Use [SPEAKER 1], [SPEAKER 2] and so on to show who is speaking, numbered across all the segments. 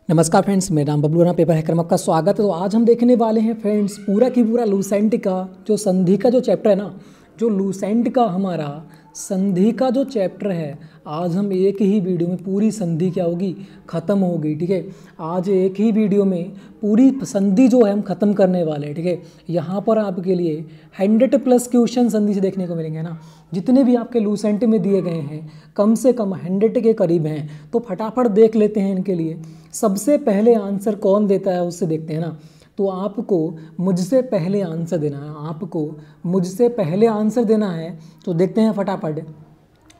[SPEAKER 1] नमस्कार फ्रेंड्स, मेरा नाम बबलू राणा, पेपर हैकर में आपका स्वागत है। तो आज हम देखने वाले हैं फ्रेंड्स पूरा की पूरा लूसेंट का जो संधि का जो चैप्टर है ना, जो लूसेंट का हमारा संधि का जो चैप्टर है, आज हम एक ही वीडियो में पूरी संधि क्या होगी, ख़त्म होगी। ठीक है, आज एक ही वीडियो में पूरी संधि जो है हम ख़त्म करने वाले हैं। ठीक है, यहाँ पर आपके लिए 100+ क्वेश्चन संधि से देखने को मिलेंगे ना। जितने भी आपके लूसेंट में दिए गए हैं कम से कम 100 के करीब हैं, तो फटाफट देख लेते हैं इनके लिए। सबसे पहले आंसर कौन देता है उससे देखते हैं ना। तो आपको मुझसे पहले आंसर देना है, आपको मुझसे पहले आंसर देना है। तो देखते हैं फटाफट,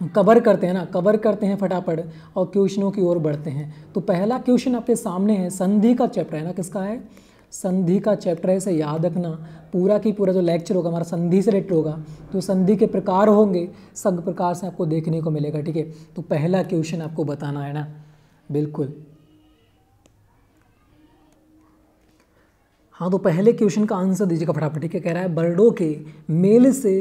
[SPEAKER 1] कवर करते हैं ना, कवर करते हैं फटाफट और क्वेश्चनों की ओर बढ़ते हैं। तो पहला क्वेश्चन आपके सामने है, संधि का चैप्टर है ना, किसका है, संधि का चैप्टर है। इसे याद रखना, पूरा की पूरा जो लेक्चर होगा हमारा संधि से रिलेटेड होगा। तो संधि के प्रकार होंगे, सब प्रकार से आपको देखने को मिलेगा। ठीक है, तो पहला क्वेश्चन आपको बताना है ना, बिल्कुल। हाँ, तो पहले क्वेश्चन का आंसर दीजिएगा फटाफट। ठीक है, कह रहा है बर्डों के मेल से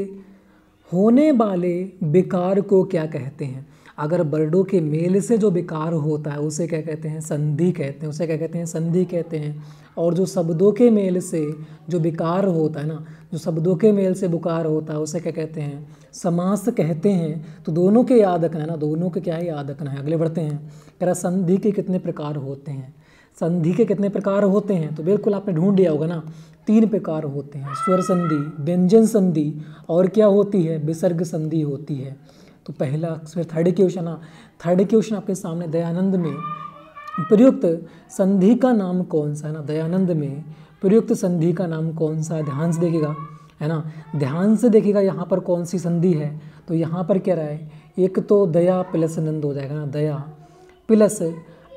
[SPEAKER 1] होने वाले विकार को क्या कहते हैं। अगर बर्डों के मेल से जो विकार होता है उसे क्या कहते हैं, संधि कहते हैं, उसे क्या कहते हैं, संधि कहते हैं। और जो शब्दों के मेल से जो विकार होता है ना, जो शब्दों के मेल से विकार होता है उसे क्या कहते हैं, समास कहते हैं। तो दोनों के याद रखना है ना, दोनों के क्या है याद रखना है। अगले बढ़ते हैं, कह रहा संधि के कितने प्रकार होते हैं, संधि के कितने प्रकार होते हैं। तो बिल्कुल आपने ढूंढ लिया होगा ना, 3 प्रकार होते हैं, स्वर संधि, व्यंजन संधि और क्या होती है, विसर्ग संधि होती है। तो पहला फिर थर्ड क्वेश्चन ना, थर्ड क्वेश्चन आपके सामने, दयानंद में प्रयुक्त संधि का नाम कौन सा है ना, दयानंद में प्रयुक्त संधि का नाम कौन सा है, ध्यान से देखिएगा है ना, ध्यान से देखिएगा यहाँ पर कौन सी संधि है। तो यहाँ पर क्या रहा है, एक तो दया प्लस नंद हो जाएगा ना, दया प्लस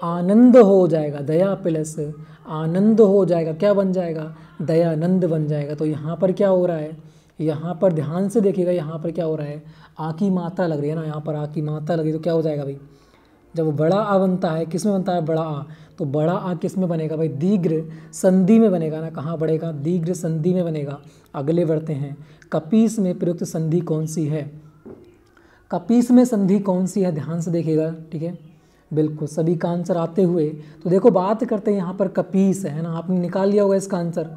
[SPEAKER 1] आनंद हो जाएगा, दया प्लस आनंद हो जाएगा, क्या बन जाएगा, दयानंद बन जाएगा। तो यहाँ पर क्या हो रहा है, यहाँ पर ध्यान से देखिएगा, यहाँ पर क्या हो रहा है, आ की मात्रा लग रही है ना, यहाँ पर आ की मात्रा लगी। तो क्या हो जाएगा भाई, जब बड़ा आ बनता है, किस में बनता है, बड़ा आ, तो बड़ा आ किस में बनेगा भाई, दीर्घ संधि में बनेगा ना। कहाँ बढ़ेगा, दीर्घ संधि में बनेगा। अगले बढ़ते हैं, कपीस में प्रयुक्त संधि कौन सी है, कपीस में संधि कौन सी है, ध्यान से देखिएगा। ठीक है, बिल्कुल सभी का आंसर आते हुए। तो देखो बात करते हैं यहाँ पर कपीस है ना, आपने निकाल लिया होगा इसका आंसर।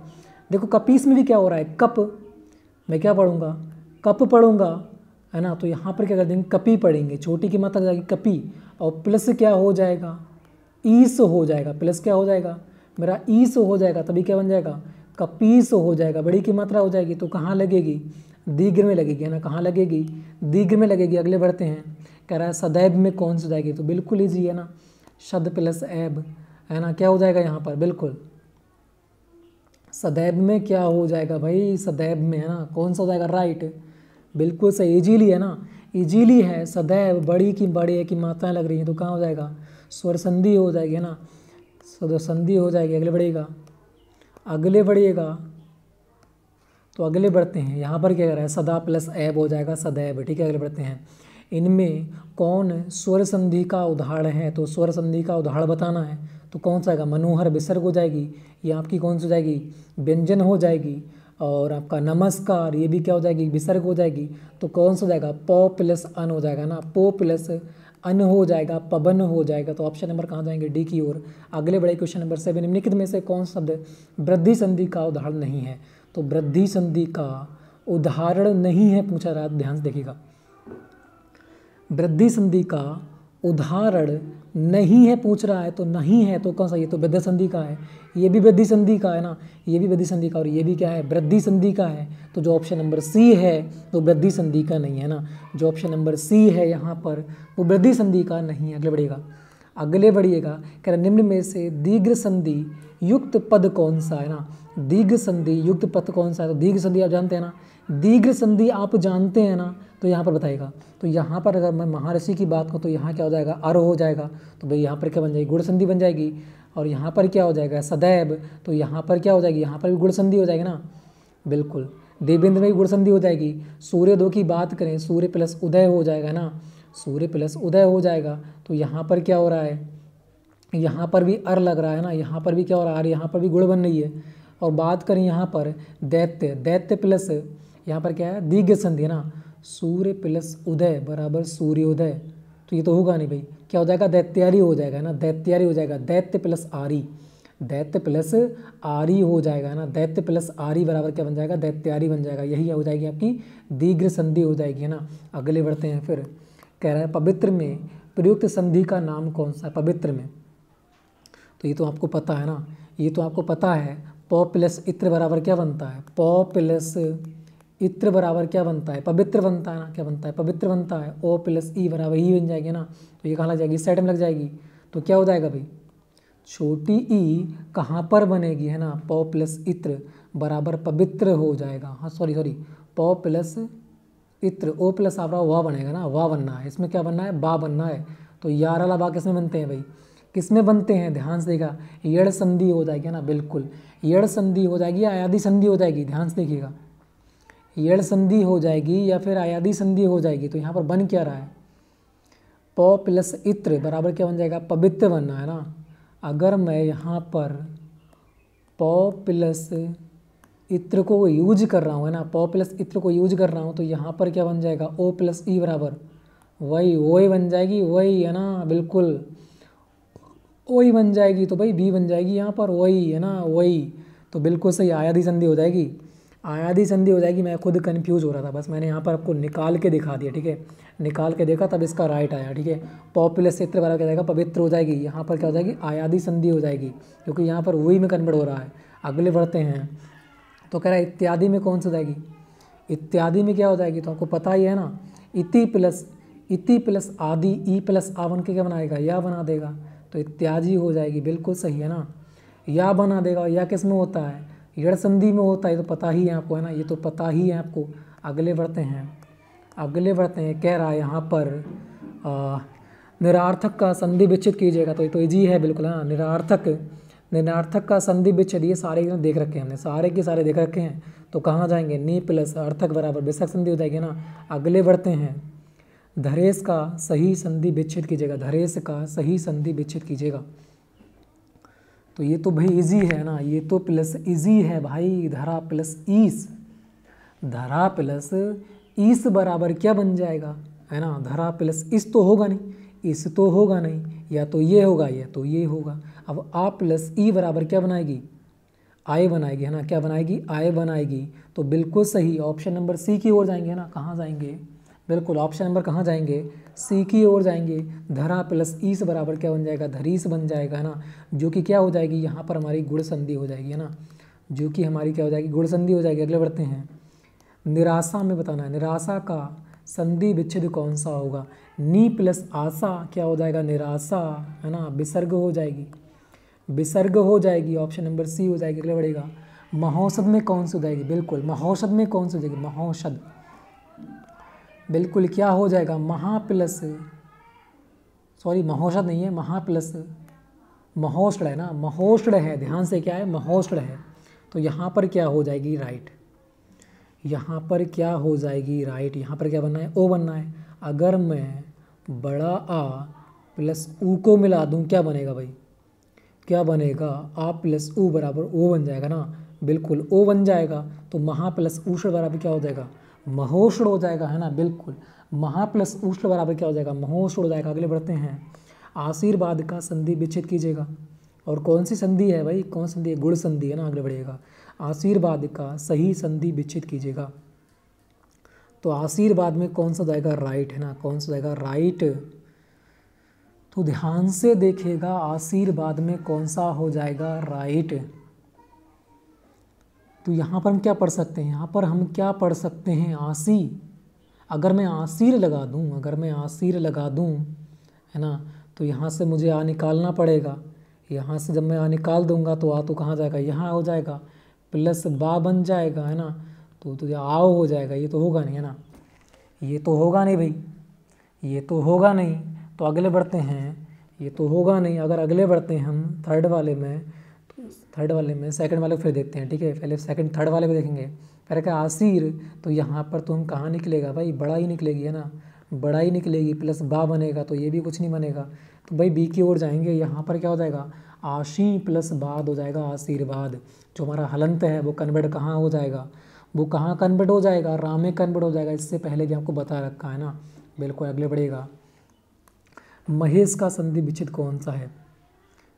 [SPEAKER 1] देखो कपीस में भी क्या हो रहा है, कप, मैं क्या पढ़ूंगा, कप पढ़ूंगा है ना। तो यहाँ पर क्या कर देंगे, कपी पढ़ेंगे, छोटी की मात्रा जाएगी कपी, और प्लस क्या हो जाएगा, ईस हो जाएगा, प्लस क्या हो जाएगा मेरा, ईस हो जाएगा, तभी क्या बन जाएगा, कपीस हो जाएगा। बड़ी की मात्रा हो जाएगी तो कहाँ लगेगी, दीर्घ में लगेगी है ना, कहाँ लगेगी, दीर्घ में लगेगी। अगले बढ़ते हैं, कह रहा है सदैव में कौन सी जाएगी। तो बिल्कुल ईजी है ना, शद प्लस ऐब है ना, क्या हो जाएगा यहाँ पर, बिल्कुल सदैव में क्या हो जाएगा भाई, सदैव में है ना, कौन सा हो जाएगा, राइट, बिल्कुल सही, इजीली है ना, इजीली है। सदैव बड़ी की बड़े की मात्राएं लग रही हैं तो कहाँ हो जाएगा, स्वर संधि हो जाएगी है ना, स्वर संधि हो जाएगी। अगले बढ़ेगा, अगले बढ़िएगा, तो अगले बढ़ते हैं, यहाँ पर क्या कर रहा है, सदा प्लस ऐब हो जाएगा, सदैव। ठीक है, अगले बढ़ते हैं, इनमें कौन स्वर संधि का उदाहरण है। तो स्वर संधि का उदाहरण बताना है तो कौन सा आएगा, मनोहर विसर्ग हो जाएगी, ये आपकी कौन सी हो जाएगी, व्यंजन हो जाएगी। और आपका नमस्कार, ये भी क्या हो जाएगी, विसर्ग हो जाएगी। तो कौन सा हो जाएगा, पौ प्लस अन हो जाएगा ना, पो प्लस अन हो जाएगा, पवन हो जाएगा। तो ऑप्शन नंबर कहाँ जाएंगे, डी की ओर। अगले बड़े क्वेश्चन नंबर 7, निम्नलिखित में से कौन सा शब्द वृद्धि संधि का उदाहरण नहीं है। तो वृद्धि संधि का उदाहरण नहीं है पूछा रहा, ध्यान से देखिएगा, वृद्धि संधि का उदाहरण नहीं है पूछ रहा है, तो नहीं है तो कौन सा, ये तो वृद्धि संधि का है, ये भी वृद्धि संधि का है ना, ये भी वृद्धि संधि का, और ये भी क्या है, वृद्धि संधि का है। तो जो ऑप्शन नंबर सी है तो वृद्धि संधि का नहीं है ना, जो ऑप्शन नंबर सी है यहाँ पर वो वृद्धि संधि का नहीं है। अगले बढ़िएगा, अगले बढ़िएगा, कह रहा निम्न में से दीर्घ संधि युक्त पद कौन सा है ना, दीर्घ संधि युक्त पद कौन सा है। तो दीर्घ संधि आप जानते हैं ना, दीर्घ संधि आप जानते हैं ना, तो यहाँ पर बताएगा। तो यहाँ पर अगर मैं महर्षि की बात करूँ तो यहाँ क्या हो जाएगा, अर हो जाएगा, तो भाई यहाँ पर क्या बन जाएगी, गुण संधि बन जाएगी। और यहाँ पर क्या हो जाएगा, सदैव, तो यहाँ पर क्या हो जाएगी, यहाँ पर भी गुण संधि हो जाएगी ना, बिल्कुल। देवेंद्र में भी गुण संधि हो जाएगी। सूर्य दो की बात करें, सूर्य प्लस उदय हो जाएगा ना, सूर्य प्लस उदय हो जाएगा। तो यहाँ पर क्या हो रहा है, यहाँ पर भी अर लग रहा है ना, यहाँ पर भी क्या हो रहा है, यहाँ पर भी गुण बन रही है। और बात करें यहाँ पर दैत्य, दैत्य प्लस यहाँ पर क्या है, दीर्घ संधि है ना, सूर्य प्लस उदय बराबर सूर्योदय। तो तो ये तो होगा नहीं भाई, क्या हो जाएगा, दैत्यारी हो जाएगा ना, दैत्यारी हो जाएगा, दैत्य प्लस आरी, दैत्य प्लस आरी हो जाएगा ना, दैत्य प्लस आरी बराबर क्या बन जाएगा, दैत्यारी बन जाएगा, यही हो जाएगी आपकी दीर्घ संधि हो जाएगी, है ना। अगले बढ़ते हैं फिर, कह रहा है पवित्र में प्रयुक्त संधि का नाम कौन सा है, पवित्र में, तो ये तो आपको पता है ना, ये तो आपको पता है, प प्लस इत्र बराबर क्या बनता है, प प्लस इत्र बराबर क्या बनता है, पवित्र बनता है ना, क्या बनता है, पवित्र बनता है, ओ प्लस ई बराबर ई बन जाएगी ना, तो ये कहाँ लग जाएगी, सेट में लग जाएगी, तो क्या हो जाएगा भाई, छोटी ई कहाँ पर बनेगी, है ना, प प्लस इत्र बराबर पवित्र हो जाएगा, हाँ सॉरी प प्लस इत्र, ओ प्लस आप वाह बनेगा ना, वाह बनना है, इसमें क्या बनना है, बा बनना है, तो यार वाला बा किसमें बनते हैं भाई, किसमें बनते हैं, ध्यान से देखिएगा, यड़ संधि हो जाएगी ना, बिल्कुल यड़ संधि हो जाएगी, आयादी संधि हो जाएगी, ध्यान से देखिएगा, यड़ संधि हो जाएगी या फिर आयादी संधि हो जाएगी, तो यहाँ पर बन क्या रहा है, प प्लस इत्र बराबर क्या बन जाएगा, पवित्र बनना है ना। अगर मैं यहाँ पर प प्लस इत्र को यूज कर रहा हूँ, है ना, प प्लस इत्र को यूज कर रहा हूँ, तो यहाँ पर क्या बन जाएगा, ओ प्लस ई बराबर वही बन जाएगी, वही है ना, बिल्कुल वही बन जाएगी, तो भाई बी बन जाएगी यहाँ पर, वही है ना, वही, तो बिल्कुल सही आयादी संधि हो जाएगी, आयादी संधि हो जाएगी। मैं खुद कंफ्यूज हो रहा था, बस मैंने यहाँ पर आपको निकाल के दिखा दिया, ठीक है, निकाल के देखा तब इसका राइट आया, ठीक है। पॉपुलस क्षेत्र वाला क्या जाएगा, पवित्र हो जाएगी, यहाँ पर क्या हो जाएगी, आयादी संधि हो जाएगी, क्योंकि यहाँ पर वही में कन्वर्ट हो रहा है। अगले बढ़ते हैं, तो कह रहा है इत्यादि में कौन सी हो जाएगी, इत्यादि में क्या हो जाएगी, तो आपको पता ही है ना, इति प्लस आदि ई प्लस आ बन के क्या बनाएगा, या बना देगा, तो इत्यादि हो जाएगी, बिल्कुल सही है ना, या बना देगा। या किस में होता है, यड़ संधि में होता है, तो पता ही है आपको, है ना, ये तो पता ही है आपको। अगले बढ़ते हैं, कह रहा है यहाँ पर निरार्थक का संधि विच्छेद कीजिएगा, तो ये तो इजी है बिल्कुल, हाँ, निरार्थक का संधि विच्छेद, ये सारे देख रखे हैं हमने, सारे के सारे देख रखे हैं, तो कहाँ जाएंगे, नी प्लस अर्थक बराबर विसर्ग संधि हो जाएगी ना। अगले बढ़ते हैं, धरेश का सही संधि विच्छेद कीजिएगा, धरेश का सही संधि विच्छेद कीजिएगा, तो ये तो भाई इजी है ना, ये तो प्लस इजी है भाई, धरा प्लस ईस, धरा प्लस ईस बराबर क्या बन जाएगा, है ना, धरा प्लस इस तो होगा नहीं, इस तो होगा नहीं, या तो ये होगा या तो ये होगा। अब आ प्लस ई बराबर क्या बनाएगी, आय बनाएगी, है ना, क्या बनाएगी, आय बनाएगी, तो बिल्कुल सही ऑप्शन नंबर सी की ओर जाएंगे, है ना, कहाँ जाएंगे, बिल्कुल ऑप्शन नंबर कहाँ जाएंगे, सी की ओर जाएंगे। धरा प्लस ईस बराबर क्या बन जाएगा, धरीस बन जाएगा, है ना, जो कि क्या हो जाएगी, यहाँ पर हमारी गुण संधि हो जाएगी, है ना, जो कि हमारी क्या हो जाएगी, गुण संधि हो जाएगी। अगले बढ़ते हैं, निराशा में बताना है, निराशा का संधि विच्छेद कौन सा होगा, नी प्लस आशा क्या हो जाएगा, निराशा, है ना, विसर्ग हो जाएगी, विसर्ग हो जाएगी, ऑप्शन नंबर सी हो जाएगी। अगले बढ़ेगा, महौषध में कौन सी हो जाएगी, बिल्कुल महौषध में कौन सी हो जाएगी, महौषध, बिल्कुल क्या हो जाएगा, महा प्लस सॉरी महौषध नहीं है, महा प्लस महोष्ण है ना, महोष्ण है, ध्यान से क्या है, महोष्ण है, तो यहाँ पर क्या हो जाएगी, राइट, यहाँ पर क्या हो जाएगी, राइट, यहाँ पर क्या बनना है, ओ बनना है। अगर मैं बड़ा आ प्लस ऊ को मिला दूँ क्या बनेगा भाई, क्या बनेगा, आ प्लस ऊ बराबर ओ बन जाएगा ना, बिल्कुल ओ बन जाएगा, तो महा प्लस ऊष्ण बराबर क्या हो जाएगा, महोष्ण हो जाएगा, है ना, बिल्कुल महा प्लस ऊष्ण बराबर क्या हो जाएगा, महोष्ण हो जाएगा। अगले बढ़ते हैं, आशीर्वाद का संधि विच्छेद कीजिएगा, और कौन सी संधि है भाई, कौन संधि है, गुण संधि है ना। अगले बढ़िएगा, आशीर्वाद का सही संधि विच्छेद कीजिएगा, तो आशीर्वाद में कौन सा जाएगा, राइट, है ना, कौन सा जाएगा, राइट, तो ध्यान से देखिएगा, आशीर्वाद में कौन सा हो जाएगा, राइट। तो यहाँ पर हम क्या पढ़ सकते हैं, यहाँ पर हम क्या पढ़ सकते हैं, आसी, अगर मैं आसीर लगा दूँ, अगर मैं आसीर लगा दूँ, है ना, तो यहाँ से मुझे आ निकालना पड़ेगा, यहाँ से जब मैं आ निकाल दूंगा तो आ तो कहाँ जाएगा, यहाँ हो जाएगा, प्लस बा बन जाएगा, है ना, तो आओ हो जाएगा, ये तो होगा नहीं, है ना, ये तो होगा नहीं भाई, ये तो होगा नहीं, तो अगले बढ़ते हैं, ये तो होगा नहीं। अगर अगले बढ़ते हैं हम थर्ड वाले में, तो थर्ड वाले में सेकंड वाले को फिर देखते हैं, ठीक है, पहले सेकंड थर्ड वाले को देखेंगे। पहले क्या आसीर, तो यहाँ पर तो हम कहाँ निकलेगा भाई, बड़ा ही निकलेगी, है ना, बड़ा ही निकलेगी, प्लस बा बनेगा, तो ये भी कुछ नहीं बनेगा, तो भाई बी की ओर जाएंगे। यहाँ पर क्या हो जाएगा, आशी प्लस बाद हो जाएगा आशीर्वाद, जो हमारा हलंत है वो कन्वर्ट कहाँ हो जाएगा, वो कहाँ कन्वर्ट हो जाएगा, राम में कन्वर्ट हो जाएगा, इससे पहले भी आपको बता रखा है ना, बिल्कुल। अगले बढ़ेगा, महेश का संधि विच्छेद कौन सा है?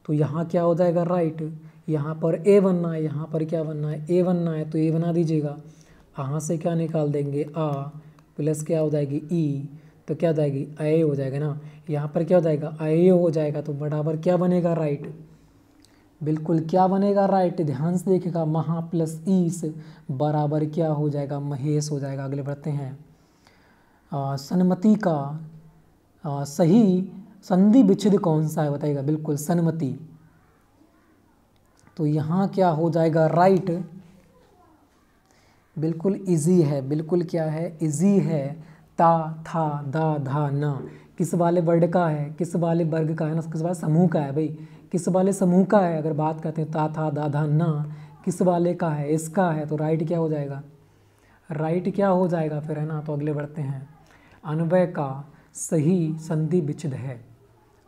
[SPEAKER 1] तो यहाँ क्या हो जाएगा राइट, यहाँ पर ए बनना है, यहाँ पर क्या बनना है ए बनना है, तो ए बना दीजिएगा। यहाँ से क्या निकाल देंगे आ प्लस क्या हो जाएगी ई, तो क्या हो जाएगी ए हो जाएगा ना। यहाँ पर क्या हो जाएगा ए हो जाएगा, तो बराबर क्या बनेगा राइट, बिल्कुल क्या बनेगा राइट, ध्यान से देखिएगा, महा प्लस ईस बराबर क्या हो जाएगा महेश हो जाएगा। अगले बढ़ते हैं, सन्मति का सही संधि विच्छेद कौन सा है बताइएगा, बिल्कुल सन्मति। तो यहाँ क्या हो जाएगा राइट, बिल्कुल इजी है, बिल्कुल क्या है इजी है, ता था दा धा ना, किस वाले वर्ड का है, किस वाले वर्ग का है ना, किस वाले समूह का है भाई, किस वाले समूह का है। अगर बात करते हैं ता था दा धा ना किस वाले का है, इसका है, तो राइट क्या हो जाएगा, राइट क्या हो जाएगा फिर है ना। तो अगले बढ़ते हैं, अन्वय का सही संधि विच्छेद है,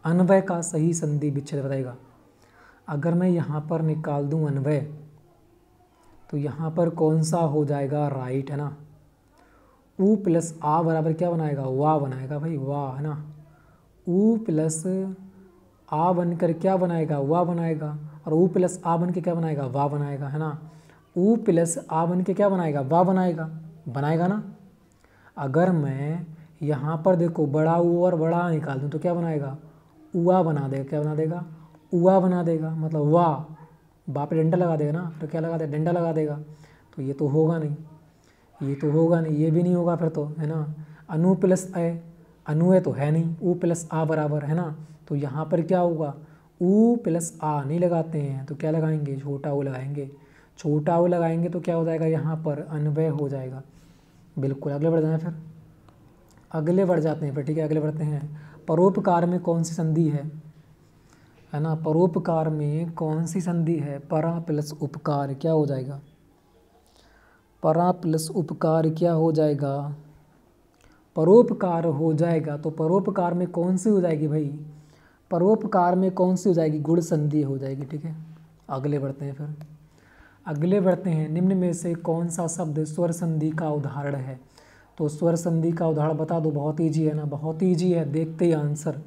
[SPEAKER 1] अन्वय का सही संधि विच्छेद बताएगा। अगर मैं यहाँ पर निकाल दूँ अन्वय, तो यहाँ पर कौन सा हो जाएगा राइट है ना, ऊ प्लस आ बराबर क्या बनाएगा वाह बनाएगा भाई, वाह है ना। ऊ प्लस आ बनकर क्या बनाएगा वाह बनाएगा, और ऊ प्लस आ बन के क्या बनाएगा वाह बनाएगा है ना। ऊ प्लस आ बन के क्या बनाएगा वाह बनाएगा, बनाएगा ना। अगर मैं यहाँ पर देखो बड़ा ऊ और बड़ा आ निकाल दूँ तो क्या बनाएगा उआ बना देगा, क्या बना देगा उआ बना देगा, मतलब वाह, बाप पे डंडा लगा देगा ना, तो क्या लगा देगा डंडा लगा देगा, तो ये तो होगा नहीं, ये तो होगा नहीं, ये भी नहीं होगा फिर तो है ना। अनु प्लस ए, अनु है तो है नहीं, ऊ प्लस आ बराबर है ना, तो यहाँ पर क्या होगा ऊ प्लस आ नहीं लगाते हैं तो क्या लगाएंगे छोटा ऊ लगाएंगे, छोटा ऊ लगाएंगे तो क्या हो जाएगा यहाँ पर अन्वय हो जाएगा। बिल्कुल अगले बढ़ जाए फिर, अगले बढ़ जाते हैं फिर ठीक है। अगले बढ़ते हैं, परोपकार में कौन सी संधि है ना, परोपकार में कौन सी संधि है, परा प्लस उपकार क्या हो जाएगा, परा प्लस उपकार क्या हो जाएगा, परोपकार हो जाएगा। तो परोपकार में कौन सी हो जाएगी भाई, परोपकार में कौन सी हो जाएगी गुण संधि हो जाएगी ठीक है। अगले बढ़ते हैं फिर, अगले बढ़ते हैं, निम्न में से कौन सा शब्द स्वर संधि का उदाहरण है। तो स्वर संधि का उदाहरण बता दो, बहुत ईजी है ना, बहुत ईजी है, देखते ही आंसर।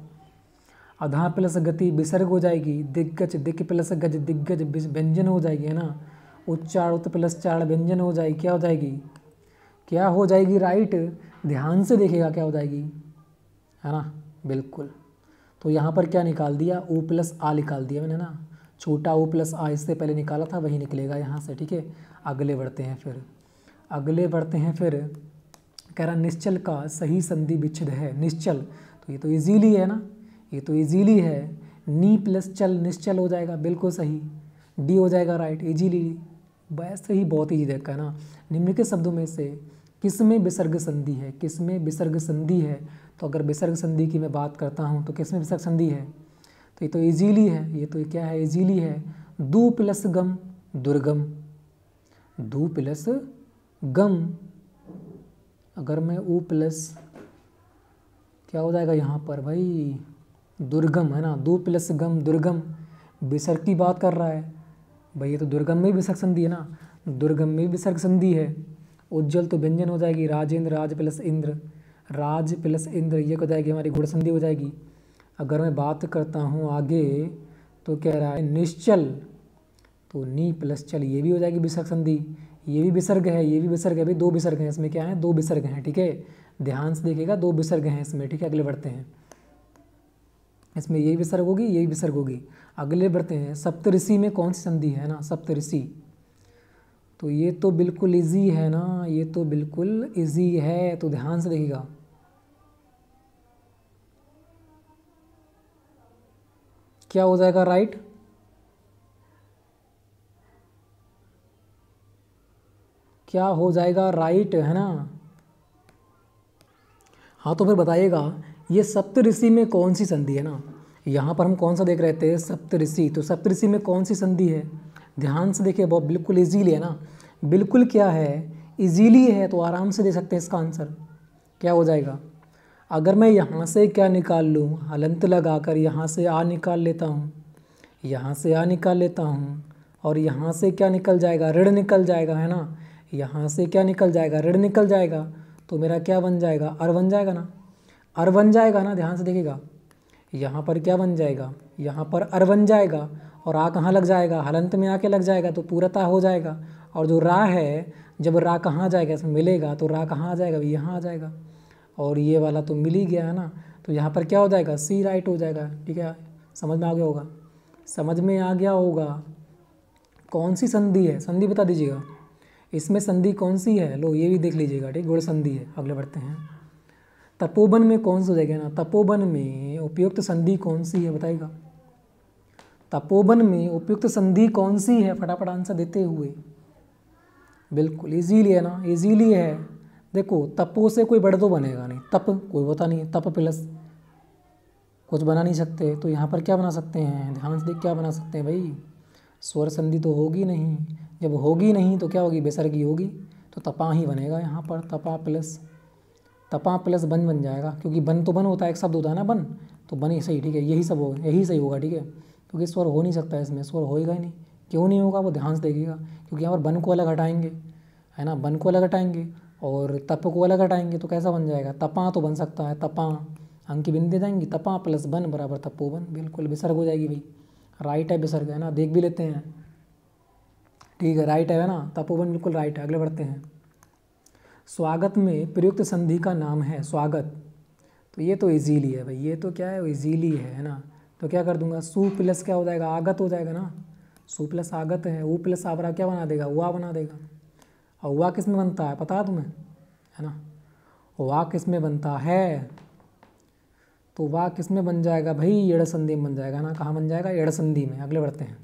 [SPEAKER 1] अधा प्लस गति विसर्ग हो जाएगी, दिग्गज दिक प्लस गज दिग्गज व्यंजन हो जाएगी है ना, उच्चार उत प्लस चार व्यंजन हो जाएगी, क्या हो जाएगी, क्या हो जाएगी राइट, ध्यान से देखिएगा क्या हो जाएगी है ना। बिल्कुल, तो यहाँ पर क्या निकाल दिया ओ प्लस आ निकाल दिया मैंने ना, छोटा ओ प्लस आ इससे पहले निकाला था वही निकलेगा यहाँ से ठीक है। अगले बढ़ते हैं फिर, अगले बढ़ते हैं फिर, कह रहा निश्चल का सही संधि विच्छेद है, निश्चल, तो ये तो इजीली है ना, ये तो इजीली है, नी प्लस चल निश्चल हो जाएगा, बिल्कुल सही, डी हो जाएगा राइट, इजीली, वैसे ही बहुत ईजी देखा है ना। निम्न के शब्दों में से किस में विसर्ग संधि है, किस में विसर्ग संधि है। तो अगर विसर्ग संधि की मैं बात करता हूँ तो किस में विसर्ग संधि है, तो ये तो इजीली है, ये तो क्या है इजीली है, दू प्लस गम दुर्गम, दू प्लस गम, अगर मैं ऊ प्लस क्या हो जाएगा यहाँ पर भाई दुर्गम है ना, दो प्लस गम दुर्गम, विसर्ग की बात कर रहा है भाई, ये तो दुर्गम में भी विसर्ग संधि है ना, दुर्गम में भी विसर्ग संधि है। उज्जवल तो व्यंजन हो जाएगी, राजेंद्र राज प्लस इंद्र, राज प्लस इंद्र ये हो जाएगी हमारी गुण संधि हो जाएगी। अगर मैं बात करता हूँ आगे तो कह रहा है निश्चल, तो नी प्लस चल ये भी हो जाएगी विसर्ग संधि, ये भी विसर्ग है, ये भी विसर्ग है भाई, दो विसर्ग हैं इसमें, क्या है दो विसर्ग हैं ठीक है, ध्यान से देखिएगा दो विसर्ग हैं इसमें ठीक है। अगले बढ़ते हैं, इसमें यही विसर्ग होगी यही विसर्ग होगी। अगले बढ़ते हैं, सप्तऋषि में कौन सी संधि है ना, सप्तऋषि, तो ये तो बिल्कुल इजी है ना, ये तो बिल्कुल इजी है, तो ध्यान से देखिएगा। क्या हो जाएगा राइट, क्या हो जाएगा राइट है ना। हाँ तो फिर बताइएगा ये सप्तऋषि में कौन सी संधि है ना, यहाँ पर हम कौन सा देख रहे थे सप्तऋषि, तो सप्तऋषि में कौन सी संधि है, ध्यान से देखिए बहुत बिल्कुल इजीली है ना, बिल्कुल क्या है इजीली है, तो आराम से दे सकते हैं इसका आंसर। क्या हो जाएगा, अगर मैं यहाँ से क्या निकाल लूँ हलंत लगाकर, यहाँ से आ निकाल लेता हूँ, यहाँ से आ निकाल लेता हूँ, और यहाँ से क्या निकल जाएगा ऋण निकल जाएगा है ना, यहाँ से क्या निकल जाएगा ऋण निकल जाएगा, तो मेरा क्या बन जाएगा अर बन जाएगा ना, अर बन जाएगा ना, ध्यान से देखिएगा। यहाँ पर क्या बन जाएगा, यहाँ पर अर बन जाएगा और आ कहाँ लग जाएगा, हलंत में आके लग जाएगा तो पूरता हो जाएगा। और जो रा है, जब रा कहाँ जाएगा, इसमें मिलेगा तो रा कहाँ आ जाएगा, यहाँ आ जाएगा। और ये वाला तो मिल ही गया है ना, तो यहाँ पर क्या हो जाएगा, सी राइट हो जाएगा। ठीक है, समझ में आ गया होगा, समझ में आ गया होगा। कौन सी संधि है, संधि बता दीजिएगा, इसमें संधि कौन सी है, लो ये भी देख लीजिएगा। ठीक, गुण संधि है। अगले बढ़ते हैं, तपोवन में कौन सी हो जाएगा ना, तपोवन में उपयुक्त संधि कौन सी है बताइएगा। तपोवन में उपयुक्त संधि कौन सी है, फटाफट आंसर देते हुए। बिल्कुल इजीली है ना, इजीली है। देखो तपो से कोई बढ़ तो बनेगा नहीं, तप कोई होता नहीं है, तप प्लस कुछ बना नहीं सकते, तो यहाँ पर क्या बना सकते हैं, ध्यान से देख क्या बना सकते हैं भाई, स्वर संधि तो होगी नहीं, जब होगी नहीं तो क्या होगी, विसर्गी होगी, तो तपा ही बनेगा यहाँ पर, तपा प्लस बन बन जाएगा, क्योंकि बन तो बन होता है, एक शब्द होता है ना बन, तो बन ही सही। ठीक है, यही सब होगा, यही सही होगा। ठीक है, क्योंकि स्वर हो नहीं सकता है इसमें, स्वर होएगा ही नहीं। क्यों नहीं होगा, वो ध्यान से देखिएगा, क्योंकि यहाँ पर बन को अलग हटाएंगे, है ना, बन को अलग हटाएंगे और तप को अलग हटाएंगे, तो कैसा बन जाएगा, तपा तो बन सकता है, तपा अंक की बिंदी दे जाएंगी, तपा प्लस बन बराबर तपोवन। बिल्कुल विसर्ग हो जाएगी भाई, राइट है विसर्ग, है ना, देख भी लेते हैं। ठीक है, राइट है ना, तपोवन बिल्कुल राइट है। अगले बढ़ते हैं, स्वागत में प्रयुक्त संधि का नाम है स्वागत, तो ये तो इजीली है भाई, ये तो क्या है, इजीली है ना, तो क्या कर दूंगा, सु प्लस क्या हो जाएगा, आगत हो जाएगा ना, सु प्लस आगत है, ऊ प्लस आवरा क्या बना देगा, हुआ बना देगा। और हुआ किस में बनता है पता है तुम्हें, है ना, हुआ किस में बनता है, तो वाह किस में बन जाएगा भाई, एड़ संधि में बन जाएगा ना, कहाँ बन जाएगा, एड़ संधि में। अगले बढ़ते हैं,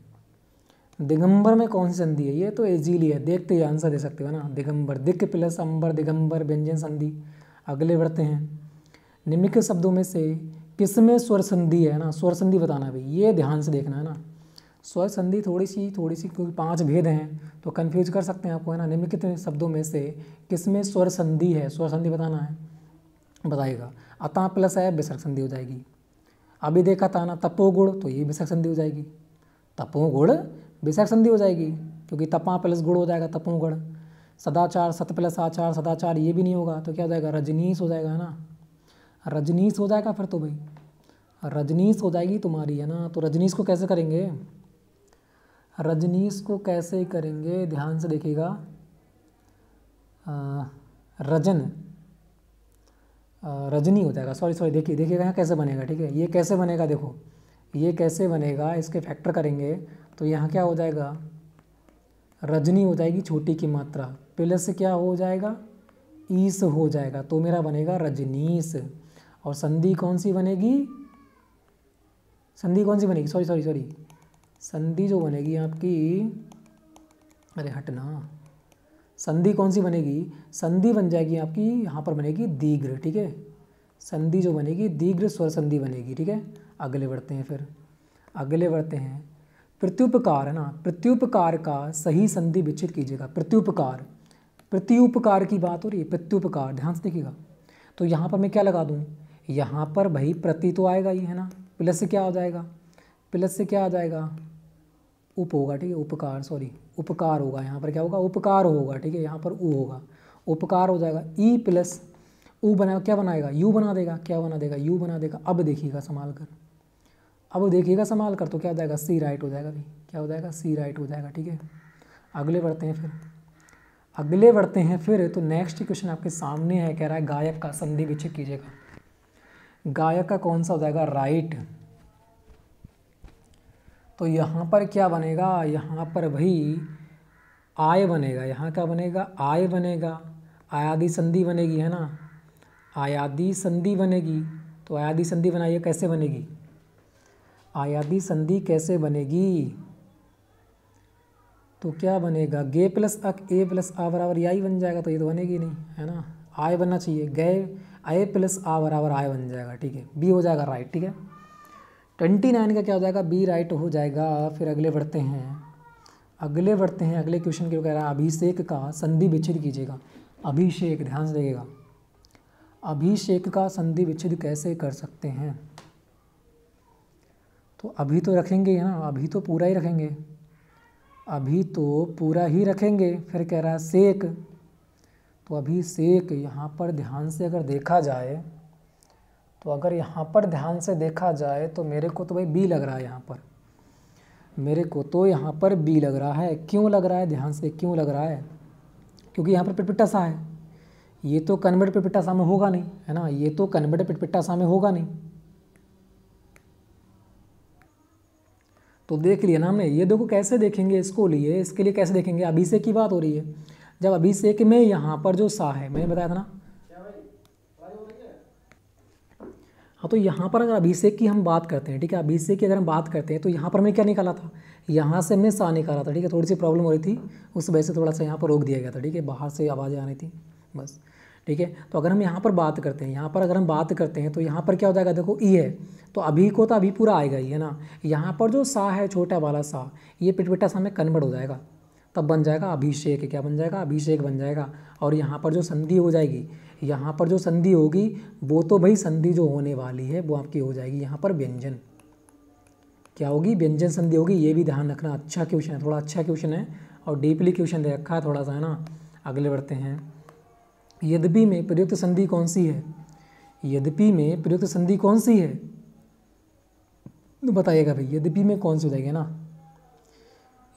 [SPEAKER 1] दिगंबर में कौन सी संधि है, ये तो इजीली है, देखते ही आंसर दे सकते हो ना, दिगंबर, दिक प्लस अंबर, दिगंबर व्यंजन संधि। अगले बढ़ते हैं, निम्नलिखित शब्दों में से किसमें स्वर संधि है ना, स्वर संधि बताना है भाई, ये ध्यान से देखना है ना, स्वर संधि थोड़ी सी क्योंकि 5 भेद हैं तो कन्फ्यूज कर सकते हैं आपको, है ना। निम्नलिखित शब्दों में से किसमें स्वर संधि है, स्वर संधि बताना है, बताइएगा। अतः प्लस है, विसर्ग संधि हो जाएगी। अभी देखा था ना तपोगुण, तो ये विसर्ग संधि हो जाएगी, तपोगुण विसर्ग संधि हो जाएगी, क्योंकि तपा प्लस गुण हो जाएगा तपोगुण। सदाचार, सत प्लस आचार, सदाचार ये भी नहीं होगा, तो क्या हो जाएगा, रजनीश हो जाएगा, है ना, रजनीश हो जाएगा फिर तो भाई, रजनीश हो जाएगी तुम्हारी, है ना। तो रजनीश को कैसे करेंगे, रजनीश को कैसे करेंगे, ध्यान से देखिएगा, रजन, रजनी हो जाएगा, सॉरी देखिएगा यहाँ कैसे बनेगा। ठीक है, ये कैसे बनेगा, देखो ये कैसे बनेगा, इसके फैक्टर करेंगे तो यहाँ क्या हो जाएगा, रजनी हो जाएगी, छोटी की मात्रा प्लस से क्या हो जाएगा, ईस हो जाएगा, तो मेरा बनेगा रजनीश। और संधि कौन सी बनेगी, संधि कौन सी बनेगी, सॉरी संधि जो बनेगी आपकी, अरे हटना, संधि कौन सी बनेगी, संधि बन जाएगी आपकी, यहाँ पर बनेगी दीर्घ। ठीक है, संधि जो बनेगी दीर्घ स्वर संधि बनेगी। ठीक है, अगले बढ़ते हैं, फिर अगले बढ़ते हैं, प्रत्युपकार, है ना, प्रत्युपकार का सही संधि विच्छेद कीजिएगा। प्रत्युपकार, प्रत्युपकार की बात हो रही है, प्रत्युपकार ध्यान से देखिएगा। तो यहाँ पर मैं क्या लगा दूँ, यहाँ पर भाई प्रति तो आएगा ही, है ना, प्लस से क्या आ जाएगा, प्लस से क्या आ जाएगा, उप होगा। ठीक है, उपकार, उपकार होगा, यहाँ पर क्या होगा, उपकार होगा। ठीक है, यहाँ पर उ होगा, उपकार हो जाएगा, ई प्लस उ बना, क्या बनाएगा, यू बना देगा, क्या बना देगा, यू बना देगा। अब देखिएगा संभाल कर, अब देखिएगा संभाल कर, तो क्या हो जाएगा, सी राइट हो जाएगा भाई, क्या हो जाएगा, सी राइट हो जाएगा। ठीक है, अगले बढ़ते हैं, फिर अगले बढ़ते हैं फिर तो नेक्स्ट क्वेश्चन आपके सामने है, कह रहा है गायक का संधि विच्छेद कीजिएगा। गायक का कौन सा हो जाएगा, राइट। तो यहाँ पर क्या बनेगा, यहाँ पर भाई आय बनेगा, यहाँ क्या बनेगा, आय बनेगा, आयादी संधि बनेगी, है ना, आयादी संधि बनेगी। तो आयादी संधि बनाइए, कैसे बनेगी, आयादी संधि कैसे बनेगी, तो क्या बनेगा, गे प्लस अक ए प्लस आ बराबर याई बन जाएगा, तो ये तो बनेगी नहीं, है ना, आय बनना चाहिए, गए आय प्लस आ बराबर आय बन जाएगा। ठीक है, बी हो जाएगा राइट। ठीक है, 29 का क्या हो जाएगा, बी राइट हो जाएगा। फिर अगले बढ़ते हैं, अगले बढ़ते हैं, अगले क्वेश्चन की कह रहा है अभिषेक का संधि विच्छेद कीजिएगा। अभिषेक, ध्यान से देखिएगा, अभिषेक का संधि विच्छेद कैसे कर सकते हैं, तो अभी तो रखेंगे, है ना, अभी तो पूरा ही रखेंगे, अभी तो पूरा ही रखेंगे। फिर कह रहा है सेक, तो अभिषेक यहाँ पर ध्यान से अगर देखा जाए तो अगर यहाँ पर ध्यान से देखा जाए तो मेरे को तो भाई बी लग रहा है यहाँ पर, मेरे को तो यहाँ पर बी लग रहा है। क्यों लग रहा है, ध्यान से क्यों लग रहा है, क्योंकि यहाँ पर पिटपिटासा है, ये तो कन्वर्ट पिटपिटासा में होगा नहीं, है ना, ये तो कन्वर्ट पिटपिटासा में होगा नहीं। तो देख लिया ना हमने। ये देखो कैसे देखेंगे इसको लिए, इसके लिए कैसे देखेंगे, अभिषेक की बात हो रही है। जब अभिषेक में यहाँ पर जो सा है, मैंने बताया था ना, हाँ, तो यहाँ पर अगर अभिषेक की हम बात करते हैं, ठीक है, अभिषेक की अगर हम बात करते हैं तो यहाँ पर हमने क्या निकाला था, यहाँ से हमने सा निकाला था, ठीक है। थोड़ी सी प्रॉब्लम हो रही थी, उस वजह से थोड़ा सा यहाँ पर रोक दिया गया था, ठीक है, बाहर से आवाज़ें आ रही थी बस, ठीक है। तो अगर हम यहाँ पर बात करते हैं, यहाँ पर अगर हम बात करते हैं तो यहाँ पर क्या हो जाएगा, देखो ई है तो अभी को तो अभी पूरा आएगा ही, है ना। यहाँ पर जो सा है, छोटा वाला सा, ये पिटपिटा सा में कन्वर्ट हो जाएगा, तब बन जाएगा अभिषेक। क्या बन जाएगा, अभिषेक बन जाएगा। और यहाँ पर जो संधि हो जाएगी, यहाँ पर जो संधि होगी वो तो भाई संधि जो होने वाली है वो आपकी हो जाएगी यहाँ पर व्यंजन। क्या होगी, व्यंजन संधि होगी। ये भी ध्यान रखना, अच्छा क्वेश्चन है, थोड़ा अच्छा क्वेश्चन है और डीपली क्वेश्चन दे रखा है थोड़ा सा, है ना। अगले बढ़ते हैं। यद्यपि में प्रयुक्त संधि कौन सी है, यद्यपि में प्रयुक्त संधि कौन सी है, तो बताइएगा भाई, यद्यपि में कौन सी हो जाएगी ना।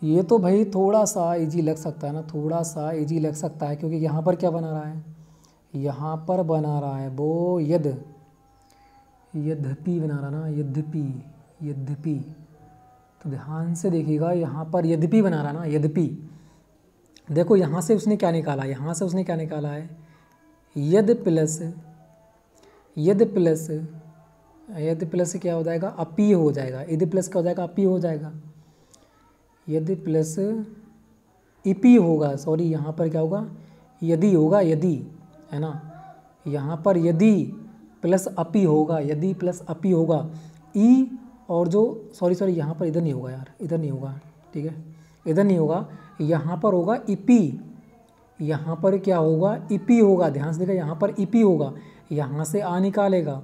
[SPEAKER 1] ये तो भाई थोड़ा सा इजी लग सकता है ना, थोड़ा सा इजी लग सकता है, क्योंकि यहाँ पर क्या बना रहा है, यहाँ पर बना रहा है वो यद्यपि बना रहा ना, यद्यपि। तो ध्यान से देखिएगा, यहाँ पर यद्यपि बना रहा ना, यद्यपि। देखो यहाँ से उसने क्या निकाला, यहाँ से उसने क्या निकाला है, यद प्लस क्या हो जाएगा, अपी हो जाएगा। यदि प्लस क्या हो जाएगा, अपी हो जाएगा। यदि प्लस इपी होगा, सॉरी, यहाँ पर क्या होगा, यदि होगा, यदि, है ना। यहाँ पर यदि प्लस अपी होगा, यदि प्लस अपी होगा, ई और जो सॉरी यहाँ पर इधर नहीं होगा यार, इधर नहीं होगा, ठीक है, इधर नहीं होगा, यहाँ पर होगा इपी। यहाँ पर क्या होगा, इपी होगा। ध्यान से देखा, यहाँ पर इपी होगा, यहाँ से आ निकालेगा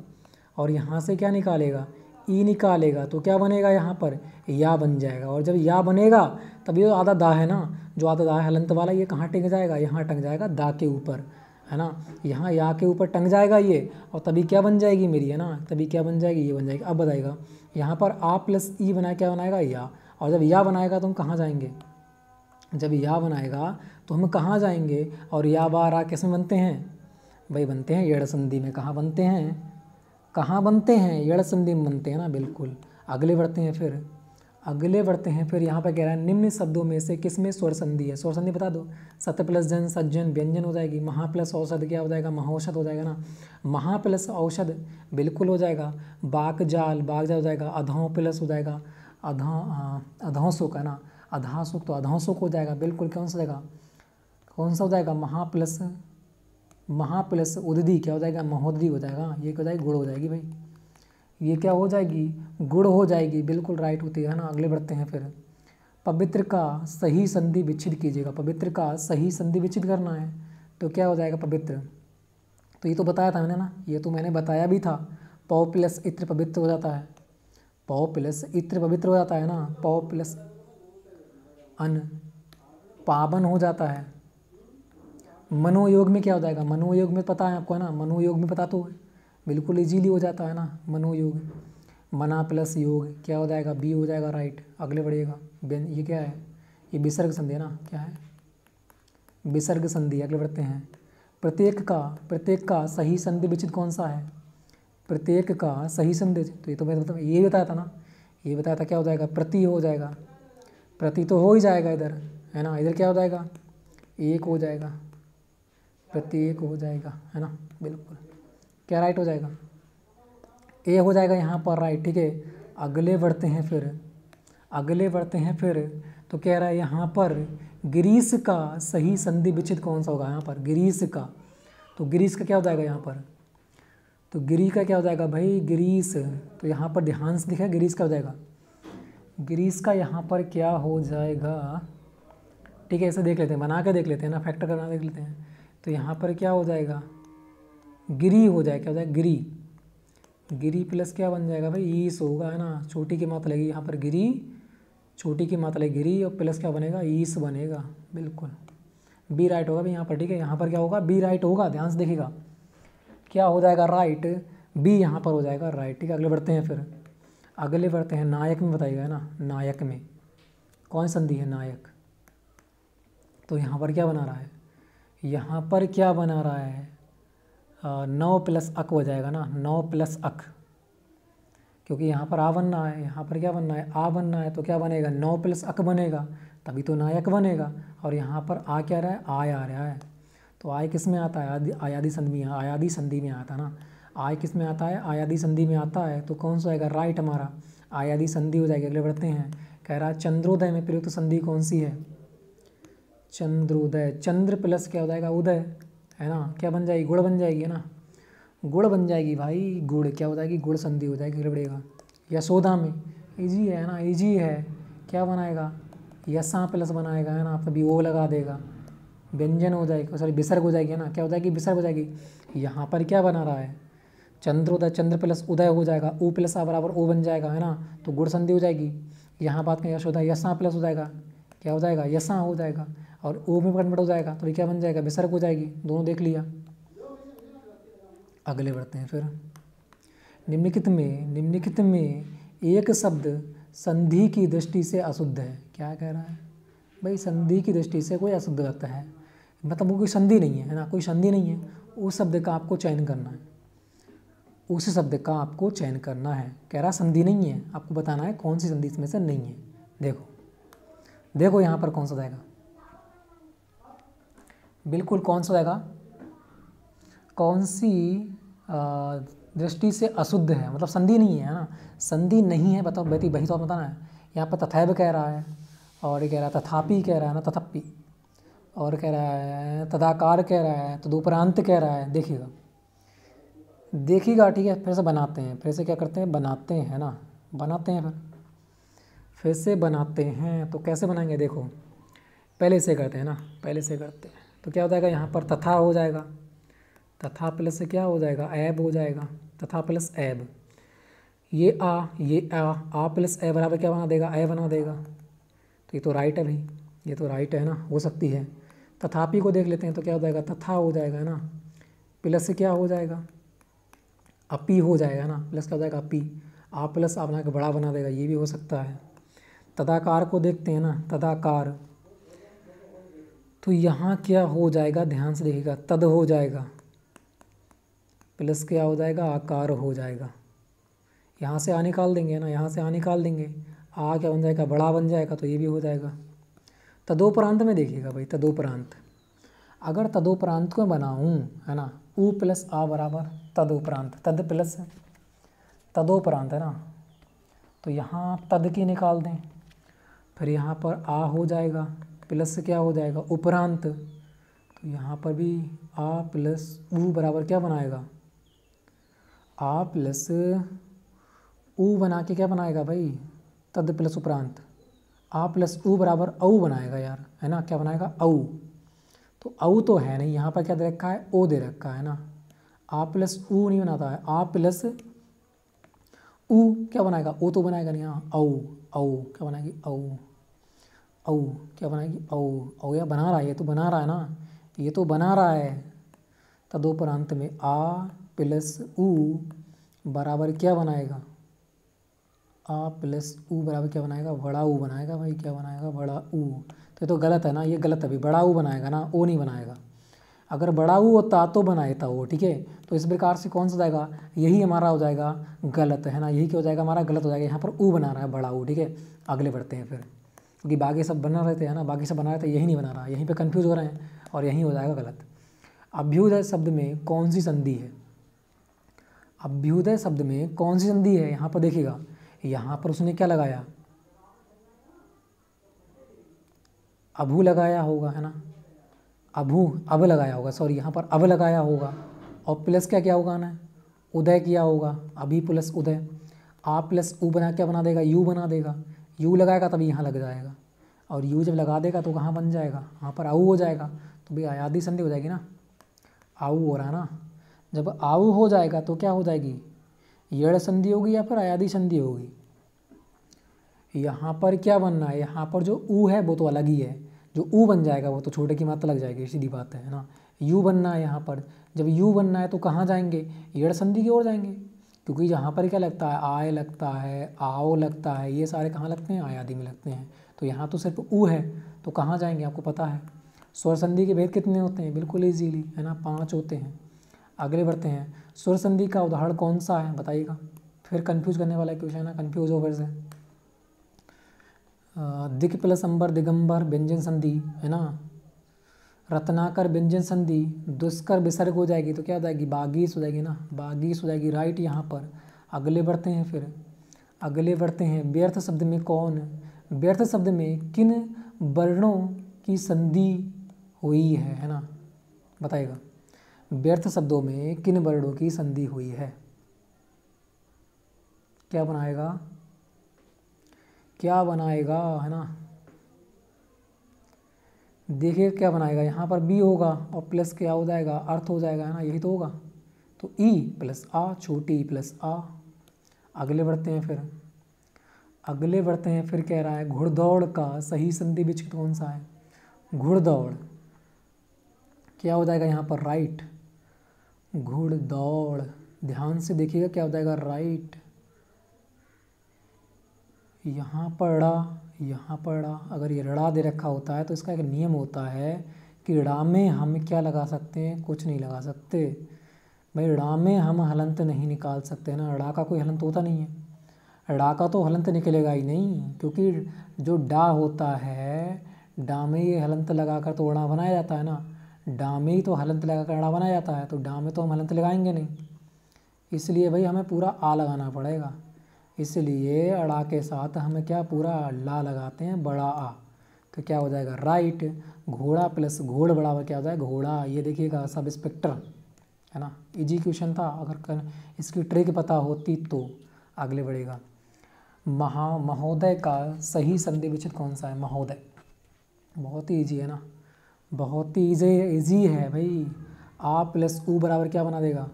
[SPEAKER 1] और यहाँ से क्या निकालेगा, ई निकालेगा, तो क्या बनेगा, यहाँ पर या बन जाएगा। और जब या बनेगा तब ये आधा दा है ना, जो आधा दा है हलंत वाला, ये कहाँ टंग जाएगा, यहाँ टंग जाएगा दा के ऊपर, है ना। यहाँ या के ऊपर टंग जाएगा ये, और तभी क्या बन जाएगी मेरी, है ना, तभी क्या बन जाएगी, ये बन जाएगी। अब बताएगा, यहाँ पर आ प्लस ई बनाए क्या बनाएगा, या। और जब या बनाएगा तो हम कहाँ जाएंगे, जब या बनाएगा तो हम कहाँ जाएंगे, और या बार आ किस में बनते हैं भाई, बनते हैं यड़ संधि में। कहाँ बनते हैं, कहाँ बनते हैं, यड़ संधि में बनते हैं ना, बिल्कुल। अगले बढ़ते हैं फिर यहाँ पर कह रहा है, निम्न शब्दों में से किस में स्वर संधि है, स्वर संधि बता दो। सत प्लस जन, सज्जन, व्यंजन हो जाएगी। महा प्लस औषध क्या हो जाएगा, महौषध हो जाएगा ना। महा प्लस औषध बिल्कुल हो जाएगा। बाक जाल हो जाएगा। अधों प्लस हो जाएगा, अधोंसुक, है ना, अधासुक, तो अधोंसुक हो जाएगा बिल्कुल। कौन सा जाएगा, कौन सा हो जाएगा, महा प्लस उदधि क्या हो जाएगा, महोदधि हो जाएगा। ये क्या हो जाएगी, गुड़ हो जाएगी भाई, ये क्या हो जाएगी, गुड़ हो जाएगी, बिल्कुल राइट होती है ना। अगले बढ़ते हैं फिर। पवित्र का सही संधि विच्छेद कीजिएगा, पवित्र का सही संधि विच्छेद करना है तो क्या हो जाएगा, पवित्र। तो ये तो बताया था मैंने ना, ये तो मैंने बताया भी था। पौ प्लस इत्र पवित्र हो जाता है, पौ प्लस इत्र पवित्र हो जाता है ना। पौ प्लस अन पावन हो जाता है। मनोयोग में क्या हो जाएगा, मनोयोग में पता है आपको, है ना, मनोयोग में पता तो है, बिल्कुल इजीली हो जाता है ना मनोयोग। मना प्लस योग क्या हो जाएगा, बी हो जाएगा, राइट। अगले बढ़िएगा। ये क्या है, ये विसर्ग संधि है ना, क्या है, विसर्ग संधि। अगले बढ़ते हैं। प्रत्येक का सही संधि विच्छेद कौन सा है, प्रत्येक का सही संधि, तो ये तो मैं मतलब ये बताया था ना, ये बताया था क्या हो जाएगा, प्रति हो जाएगा। प्रति तो हो ही जाएगा इधर, है ना, इधर क्या हो जाएगा, एक हो जाएगा, प्रत्येक हो जाएगा, है ना, बिल्कुल। क्या राइट हो जाएगा, ए हो जाएगा यहाँ पर, राइट, ठीक है। अगले बढ़ते हैं फिर, तो कह रहा है यहाँ पर ग्रीस का सही संधि विच्छेद कौन सा होगा, यहाँ पर ग्रीस का, तो ग्रीस का क्या हो जाएगा यहाँ पर, तो गिरी का क्या हो जाएगा भाई, ग्रीस। तो यहाँ पर ध्यान से दिखा, ग्रीस का हो जाएगा, ग्रीस का यहाँ पर क्या हो जाएगा, ठीक है। ऐसे देख लेते हैं, बना के देख लेते हैं ना, फैक्टर करना देख लेते हैं। तो यहाँ पर क्या हो जाएगा, गिरी हो जाएगा, क्या हो जाएगा, गिरी प्लस क्या बन जाएगा भाई, ईस होगा, है ना। छोटी की मात्रा लगेगी यहाँ पर, गिरी, छोटी की मात्रा लगेगी गिरी, और प्लस क्या बनेगा, ईस बनेगा, बिल्कुल। बी राइट होगा भाई यहाँ पर, ठीक है। यहाँ पर क्या होगा, बी राइट होगा, ध्यान से देखिएगा। क्या हो जाएगा, राइट, बी यहाँ पर हो जाएगा राइट। ठीक है, अगले बढ़ते हैं फिर, अगले बढ़ते हैं नायक में बताइएगा, है ना, नायक में कौन संधि है नायक। तो यहाँ पर क्या बना रहा है, यहाँ पर क्या बना रहा है, 9 प्लस अक हो जाएगा ना, 9 प्लस अक, क्योंकि यहाँ पर आ बनना है, यहाँ पर क्या बनना है, आ बनना है, तो क्या बनेगा 9 प्लस अक बनेगा, तभी तो नायक बनेगा। और यहाँ पर आ क्या रहा है, आय आ रहा है, तो आय किस में आता है, आयादी संधि में, आयादी संधि में आता है ना, आय किस में आता है, आयादी संधि में आता है, तो कौन सा आएगा राइट हमारा, आयादी संधि हो जाएगी। अगले बढ़ते हैं, कह रहा है चंद्रोदय में प्रयुक्त संधि कौन सी है, चंद्रोदय, चंद्र प्लस क्या हो जाएगा उदय, है ना, क्या बन जाएगी, गुण बन जाएगी, है ना, गुण बन जाएगी भाई, गुड़ क्या हो जाएगी, गुड़ संधि हो जाएगी। अगले बढ़ेगा, यशोदा में, इजी है ना, इजी है, क्या बनाएगा, यसा प्लस बनाएगा, है ना, तभी ओ लगा देगा, व्यंजन हो जाएगी, सॉरी विसर्ग हो जाएगी, है ना, क्या हो जाएगी, विसर्ग हो जाएगी। यहाँ पर क्या बना रहा है, चंद्रोदय, चंद्र प्लस उदय हो जाएगा, ऊ प्लस आ बराबर ओ बन जाएगा, है ना, तो गुड़ संधि हो जाएगी। यहाँ बात करें यशोदा, यसा प्लस हो जाएगा, क्या हो जाएगा, यसा हो जाएगा, और ओ में कन्वर्ट हो जाएगा, तो ये क्या बन जाएगा, विसर्ग हो जाएगी, दोनों देख लिया। अगले बढ़ते हैं फिर, निम्नलिखित में एक शब्द संधि की दृष्टि से अशुद्ध है, क्या कह रहा है भाई, संधि की दृष्टि से कोई अशुद्ध अर्थ है, मतलब वो कोई संधि नहीं है ना, कोई संधि नहीं है, उस शब्द का आपको चयन करना है, उस शब्द का आपको चयन करना है। कह रहा संधि नहीं है, आपको बताना है कौन सी संधि इसमें से नहीं है। देखो देखो यहाँ पर कौन सा जाएगा, बिल्कुल कौन सा जाएगा, कौन सी दृष्टि से अशुद्ध है, मतलब संधि नहीं है ना, संधि नहीं है, बताओ बेटी, वही तो आप बताना है। यहाँ पर तथैव कह रहा है, और ये कह रहा है तथापि कह रहा है ना, तथप्पि, और कह रहा है तदाकार कह रहा है, तदुपरांत कह रहा है, देखिएगा देखिएगा, ठीक है, फिर से बनाते हैं, फिर से क्या करते हैं, बनाते हैं ना, बनाते हैं फिर से बनाते हैं। तो कैसे बनाएंगे, देखो पहले से करते हैं ना, पहले से करते हैं, तो क्या हो जाएगा, यहाँ पर तथा हो जाएगा, तथा प्लस से क्या हो जाएगा, ऐब हो जाएगा, तथा प्लस ऐब, ये आ प्लस ए बराबर क्या बना देगा, ए बना देगा, तो ये तो राइट है भाई, ये तो राइट है ना, हो सकती है। तथापि को देख लेते हैं, तो क्या हो जाएगा, तथा हो जाएगा, है ना, प्लस से क्या हो जाएगा, अपी हो जाएगा ना, प्लस क्या हो जाएगा, अपी, आ प्लस आ बना के बड़ा बना देगा, ये भी हो सकता है। तदाकार को देखते हैं ना, तदाकार, तो यहाँ क्या हो जाएगा, ध्यान से देखिएगा, तद हो जाएगा, प्लस क्या हो जाएगा, आकार हो जाएगा, यहाँ से आ निकाल देंगे ना, यहाँ से आ निकाल देंगे, आ क्या बन जाएगा, बड़ा बन जाएगा, तो ये भी हो जाएगा। तदोपरांत में देखिएगा भाई, तदोपरांत, अगर तदोपरांत को बनाऊँ, है ना, ऊ प्लस आ बराबर तदोपरांत, तद प्लस तदोपरांत, है ना, तो यहाँ तद की निकाल दें, फिर यहाँ पर आ हो जाएगा, प्लस से क्या हो जाएगा, उपरांत, तो यहाँ पर भी आ प्लस ऊ बराबर क्या बनाएगा, आ प्लस ऊ बना के क्या बनाएगा भाई, तद प्लस उपरांत, आ प्लस ऊ बराबर औ बनाएगा यार, है ना, क्या बनाएगा, औ, तो औ तो है नहीं, यहाँ पर क्या दे रखा है, ओ दे रखा है ना, आ प्लस ऊ नहीं बनाता है, आ प्लस ऊ क्या बनाएगा, ओ तो बनाएगा नहीं, हाँ औ, औ क्या बनाएगी, औ, औ क्या बनाएगी, औ, औ या बना रहा है, ये तो बना रहा है ना, ये तो बना रहा है। तदोपरांत में आ प्लस ऊ बराबर क्या बनाएगा, आ प्लस ऊ बराबर क्या बनाएगा, बड़ा ऊ बनाएगा भाई, क्या बनाएगा, बड़ा ऊ, तो ये तो गलत है ना, ये गलत है भाई, बड़ा ऊ बनाएगा ना, ओ नहीं बनाएगा, अगर बड़ा ऊ होता तो बनाएता वो, ठीक है, तो इस प्रकार से कौन सा जाएगा, यही हमारा हो जाएगा गलत, है ना, यही क्या हो जाएगा हमारा, गलत हो जाएगा, यहाँ पर ऊ बना रहा है, बड़ा ऊ, ठीक है। आगे बढ़ते हैं फिर, क्योंकि बाकी सब बना रहे थे, है ना, बाकी सब बना रहे थे, यही नहीं बना रहा, यहीं पर कन्फ्यूज़ हो रहे हैं, और यहीं हो जाएगा गलत। अभ्युदय शब्द में कौन सी संधि है, अभ्युदय शब्द में कौन सी संधि है, यहाँ पर देखिएगा, यहाँ पर उसने क्या लगाया, अभू लगाया होगा, है ना, अभू अब लगाया होगा, सॉरी यहाँ पर अब लगाया होगा, और प्लस क्या होगा ना, उदय किया होगा, अभी प्लस उदय, आ प्लस ऊ बना क्या बना देगा, यू बना देगा, यू लगाएगा तभी यहाँ लग जाएगा, और यू जब लगा देगा तो कहाँ बन जाएगा, यहाँ पर आऊ हो जाएगा, तो भाई आयादी संधि हो जाएगी ना, आऊ हो रहा है ना, जब आऊ हो जाएगा तो क्या हो जाएगी, यड़ संधि होगी या फिर आयादी संधि होगी। यहाँ पर क्या बनना है, यहाँ पर जो ऊ है वो तो अलग ही है, जो ऊ बन जाएगा वो तो छोटे की मात्रा लग जाएगी, सीधी बात है ना, यू बनना है यहाँ पर। जब यू बनना है तो कहाँ जाएंगे, एड़ संधि की ओर जाएंगे, क्योंकि यहाँ पर क्या लगता है, आय लगता है, आओ लगता है, ये सारे कहाँ लगते हैं, आय आदि में लगते हैं। तो यहाँ तो सिर्फ ऊ है, तो कहाँ जाएंगे आपको पता है। स्वर संधि के भेद कितने होते हैं, बिल्कुल इजीली है ना, 5 होते हैं। आगे बढ़ते हैं, स्वर संधि का उदाहरण कौन सा है बताइएगा, फिर कंफ्यूज करने वाला क्वेश्चन है ना, कंफ्यूज हो फिर से। दिक प्लस अंबर दिगंबर व्यंजन संधि है ना, रत्नाकर व्यंजन संधि, दुष्कर विसर्ग हो जाएगी तो क्या हो जाएगी, बागीस हो जाएगी ना, बागीस हो जाएगी, राइट यहाँ पर। अगले बढ़ते हैं, फिर अगले बढ़ते हैं, व्यर्थ शब्द में कौन, व्यर्थ शब्द में किन वर्णों की संधि हुई है ना, बताइएगा। व्यर्थ शब्दों में किन वर्णों की संधि हुई है, क्या बनाएगा, क्या बनाएगा है ना, देखिए क्या बनाएगा, यहाँ पर बी होगा और प्लस क्या हो जाएगा, अर्थ हो जाएगा है ना, यही तो होगा। तो ई प्लस आ, छोटी ई प्लस आ। अगले बढ़ते हैं, फिर अगले बढ़ते हैं, फिर कह रहा है घुड़दौड़ का सही संधि विच्छेद कौन सा है, घुड़दौड़ क्या हो जाएगा यहाँ पर, राइट। घुड़दौड़, ध्यान से देखिएगा क्या हो जाएगा, राइट। यहाँ पर ड़ा, यहाँ पर ड़ा, अगर ये ड़ा दे रखा होता है तो इसका एक नियम होता है कि ड़ा में हम क्या लगा सकते हैं, कुछ नहीं लगा सकते भाई। ड़ा में हम हलंत नहीं निकाल सकते ना, ड़ा का कोई हलंत होता नहीं है, ड़ा का तो हलंत निकलेगा ही नहीं, क्योंकि जो डा होता है, डा में ये हलंत लगाकर तो ड़ा बनाया जाता है ना, डा में ही तो हलंत लगाकर ड़ा बनाया जाता है, तो डा में तो हम हलंत लगाएंगे नहीं, इसलिए भाई हमें पूरा आ लगाना पड़ेगा। इसलिए अड़ा के साथ हमें क्या पूरा ला लगाते हैं, बड़ा आ, तो क्या हो जाएगा, राइट। घोड़ा प्लस घोड़ बराबर क्या हो जाएगा, घोड़ा। ये देखिएगा सब इंस्पेक्टर है ना, इजी क्वेश्चन था, अगर इसकी ट्रिक पता होती तो। आगे बढ़ेगा, महोदय का सही संधि विच्छेद कौन सा है, महोदय, बहुत ही ईजी है ना, बहुत ही ईजी है भाई। आ प्लस ऊ बराबर क्या बना देगा,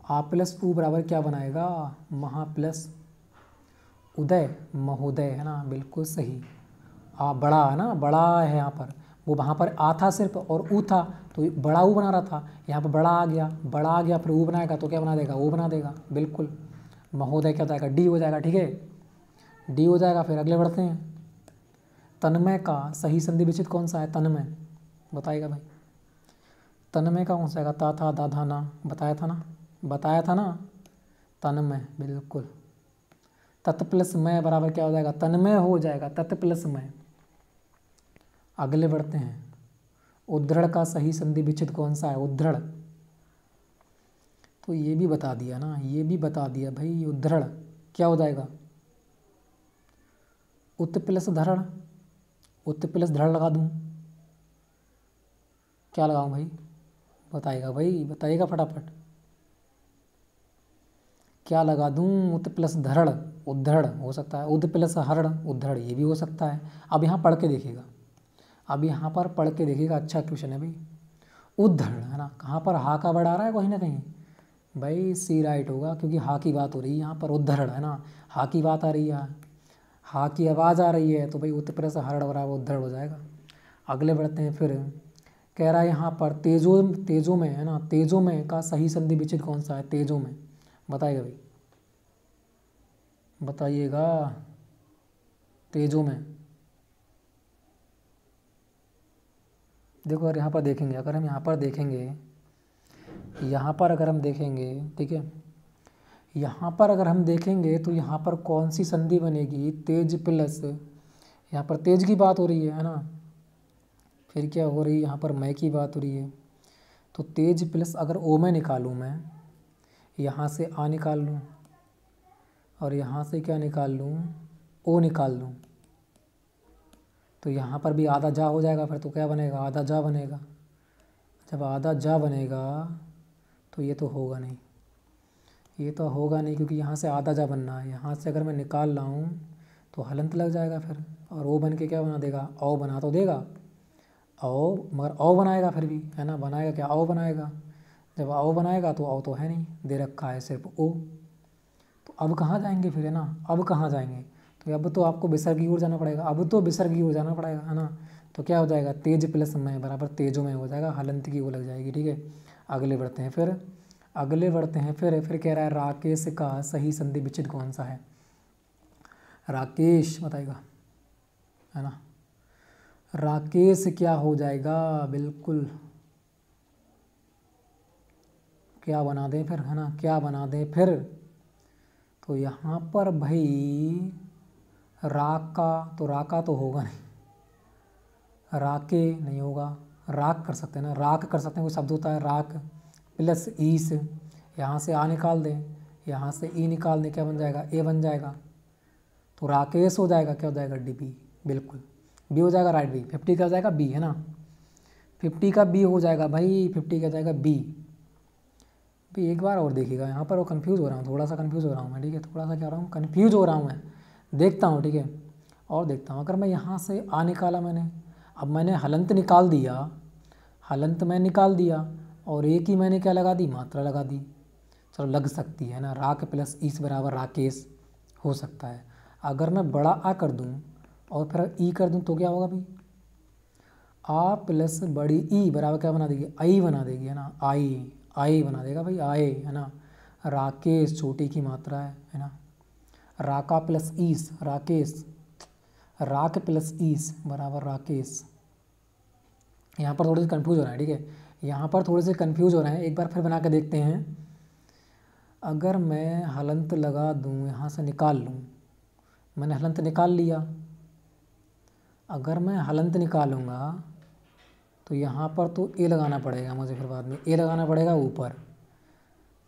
[SPEAKER 1] आ प्लस ऊ बराबर क्या बनाएगा, महा प्लस उदय, महोदय है ना, बिल्कुल सही। आ बड़ा है ना, बड़ा है यहाँ पर, वो वहाँ पर आ था सिर्फ और ऊ था तो बड़ा ऊ बना रहा था, यहाँ पर बड़ा आ गया, बड़ा आ गया, फिर ऊ बनाएगा तो क्या बना देगा, वो बना देगा, बिल्कुल। महोदय क्या हो जाएगा, डी हो जाएगा, ठीक है, डी हो जाएगा। फिर अगले बढ़ते हैं, तन्मय का सही संधि विच्छेद कौन सा है, तन्मय, बताइएगा भाई। तन्मय का कौन सा है, ता था दा था ना, बताया था ना, बताया था ना, तन्मय, बिल्कुल। तत् प्लस मय बराबर क्या हो जाएगा, तन्मय हो जाएगा, तत् प्लस मय। अगले बढ़ते हैं, उद्धृढ़ का सही संधि विच्छेद कौन सा है, उद्धृढ़, तो ये भी बता दिया ना, ये भी बता दिया भाई, उद्धृढ़ क्या हो जाएगा, उत प्लस धरण, उत प्लस धड़ लगा दूँ, क्या लगाऊं भाई, बताइएगा भाई, बताइएगा फटाफट, क्या लगा दूं, उत प्लस धरण, उद्धड़ हो सकता है, उद प्लस हरण, उद्धड़, ये भी हो सकता है। अब यहाँ पढ़ के देखिएगा, अब यहाँ पर पढ़ के देखिएगा, अच्छा क्वेश्चन है भाई। उद्धड़ है ना, कहाँ पर हा का वर्ड आ रहा है कहीं ना कहीं, भाई सी राइट होगा, क्योंकि हा की बात हो रही है यहाँ पर, उद्धड़ है ना, हा की बात आ रही है, हा की आवाज़ आ रही है, तो भाई उत प्लस हरण बराबर उद्धड़ हो जाएगा। अगले बढ़ते हैं, फिर कह रहा है यहाँ पर तेजो में है ना, तेजो में का सही संधि विच्छेद कौन सा है, तेजो में, बताइएगा भाई, बताइएगा, तेजो में। देखो अगर यहाँ पर देखेंगे, अगर हम यहाँ पर देखेंगे, यहाँ पर अगर हम देखेंगे, ठीक है, यहाँ पर अगर हम देखेंगे तो यहाँ पर कौन सी संधि बनेगी, तेज प्लस, यहाँ पर तेज की बात हो रही है ना, फिर क्या हो रही है, यहाँ पर मैं की बात हो रही है, तो तेज प्लस अगर ओ में निकालूँ मैं, यहाँ से आ निकाल लूँ और यहाँ से क्या निकाल लूँ, ओ निकाल लूँ, तो यहाँ पर भी आधा जा हो जाएगा, फिर तो क्या बनेगा, आधा जा बनेगा। जब आधा जा बनेगा तो ये तो होगा नहीं, ये तो होगा नहीं, क्योंकि यहाँ से आधा जा बनना है, यहाँ से अगर मैं निकाल रहा हूँ तो हलंत लग जाएगा फिर, और ओ बन के क्या बना देगा, औ बना तो देगा, औ, मगर औ बनाएगा फिर भी है ना, बनाएगा क्या, औ बनाएगा। जब औ बनाएगा तो औ तो है नहीं, दे रखा है सिर्फ ओ, तो अब कहाँ जाएंगे फिर है ना, अब कहाँ जाएंगे, तो अब तो आपको विसर्ग की ओर जाना पड़ेगा, अब तो विसर्ग की ओर जाना पड़ेगा है ना, तो क्या हो जाएगा, तेज प्लस में बराबर तेजो में हो जाएगा, हलंत की वो लग जाएगी। ठीक है, अगले बढ़ते हैं फिर, फिर कह रहा है राकेश का सही संधि विच्छेद कौन सा है। राकेश बताएगा, है ना, राकेश क्या हो जाएगा, बिल्कुल क्या बना दें फिर, है ना, क्या बना दें फिर। तो यहाँ पर भाई राका तो होगा नहीं, राके नहीं होगा, राक कर सकते हैं ना, राक कर सकते हैं, कोई शब्द होता है राक प्लस ई से, यहाँ से आ निकाल दें, यहाँ से ई निकाल दें, क्या बन जाएगा, ए बन जाएगा। तो राकेश हो जाएगा, क्या हो जाएगा, डी बी, बिल्कुल बी हो जाएगा, राइट बी। 50 का हो जाएगा बी, है ना, 50 का बी हो जाएगा भाई, 50 का जाएगा बी। भाई एक बार और देखिएगा, यहाँ पर वो कन्फ्यूज़ हो रहा हूँ, थोड़ा सा कन्फ्यूज़ हो रहा हूँ मैं। ठीक है, थोड़ा सा क्या हो रहा हूँ, कन्फ्यूज़ हो रहा हूँ मैं, देखता हूँ। ठीक है, और देखता हूँ, अगर मैं यहाँ से आ निकाला मैंने, अब मैंने हलंत निकाल दिया, हलंत मैं निकाल दिया, और एक ही मैंने क्या लगा दी, मात्रा लगा दी। चलो लग सकती है ना, राक प्लस ईस बराबर राकेश हो सकता है। अगर मैं बड़ा आ कर दूँ और फिर ई कर दूँ तो क्या होगा भाई, आ प्लस बड़ी ई बराबर क्या बना देगी, आई बना देगी, है ना, आई बना देगा भाई, आए, है ना। राकेश छोटी की मात्रा है ना। राका प्लस ईस राकेश, राक प्लस ईस बराबर राकेश। यहाँ पर थोड़े से कन्फ्यूज हो रहा है। ठीक है, यहाँ पर थोड़े से कन्फ्यूज हो रहे हैं, एक बार फिर बना के देखते हैं। अगर मैं हलंत लगा दूँ, यहाँ से निकाल लूँ, मैंने हलंत निकाल लिया, अगर मैं हलंत निकालूंगा तो यहाँ पर तो ए लगाना पड़ेगा मुझे, फिर बाद में ए लगाना पड़ेगा ऊपर।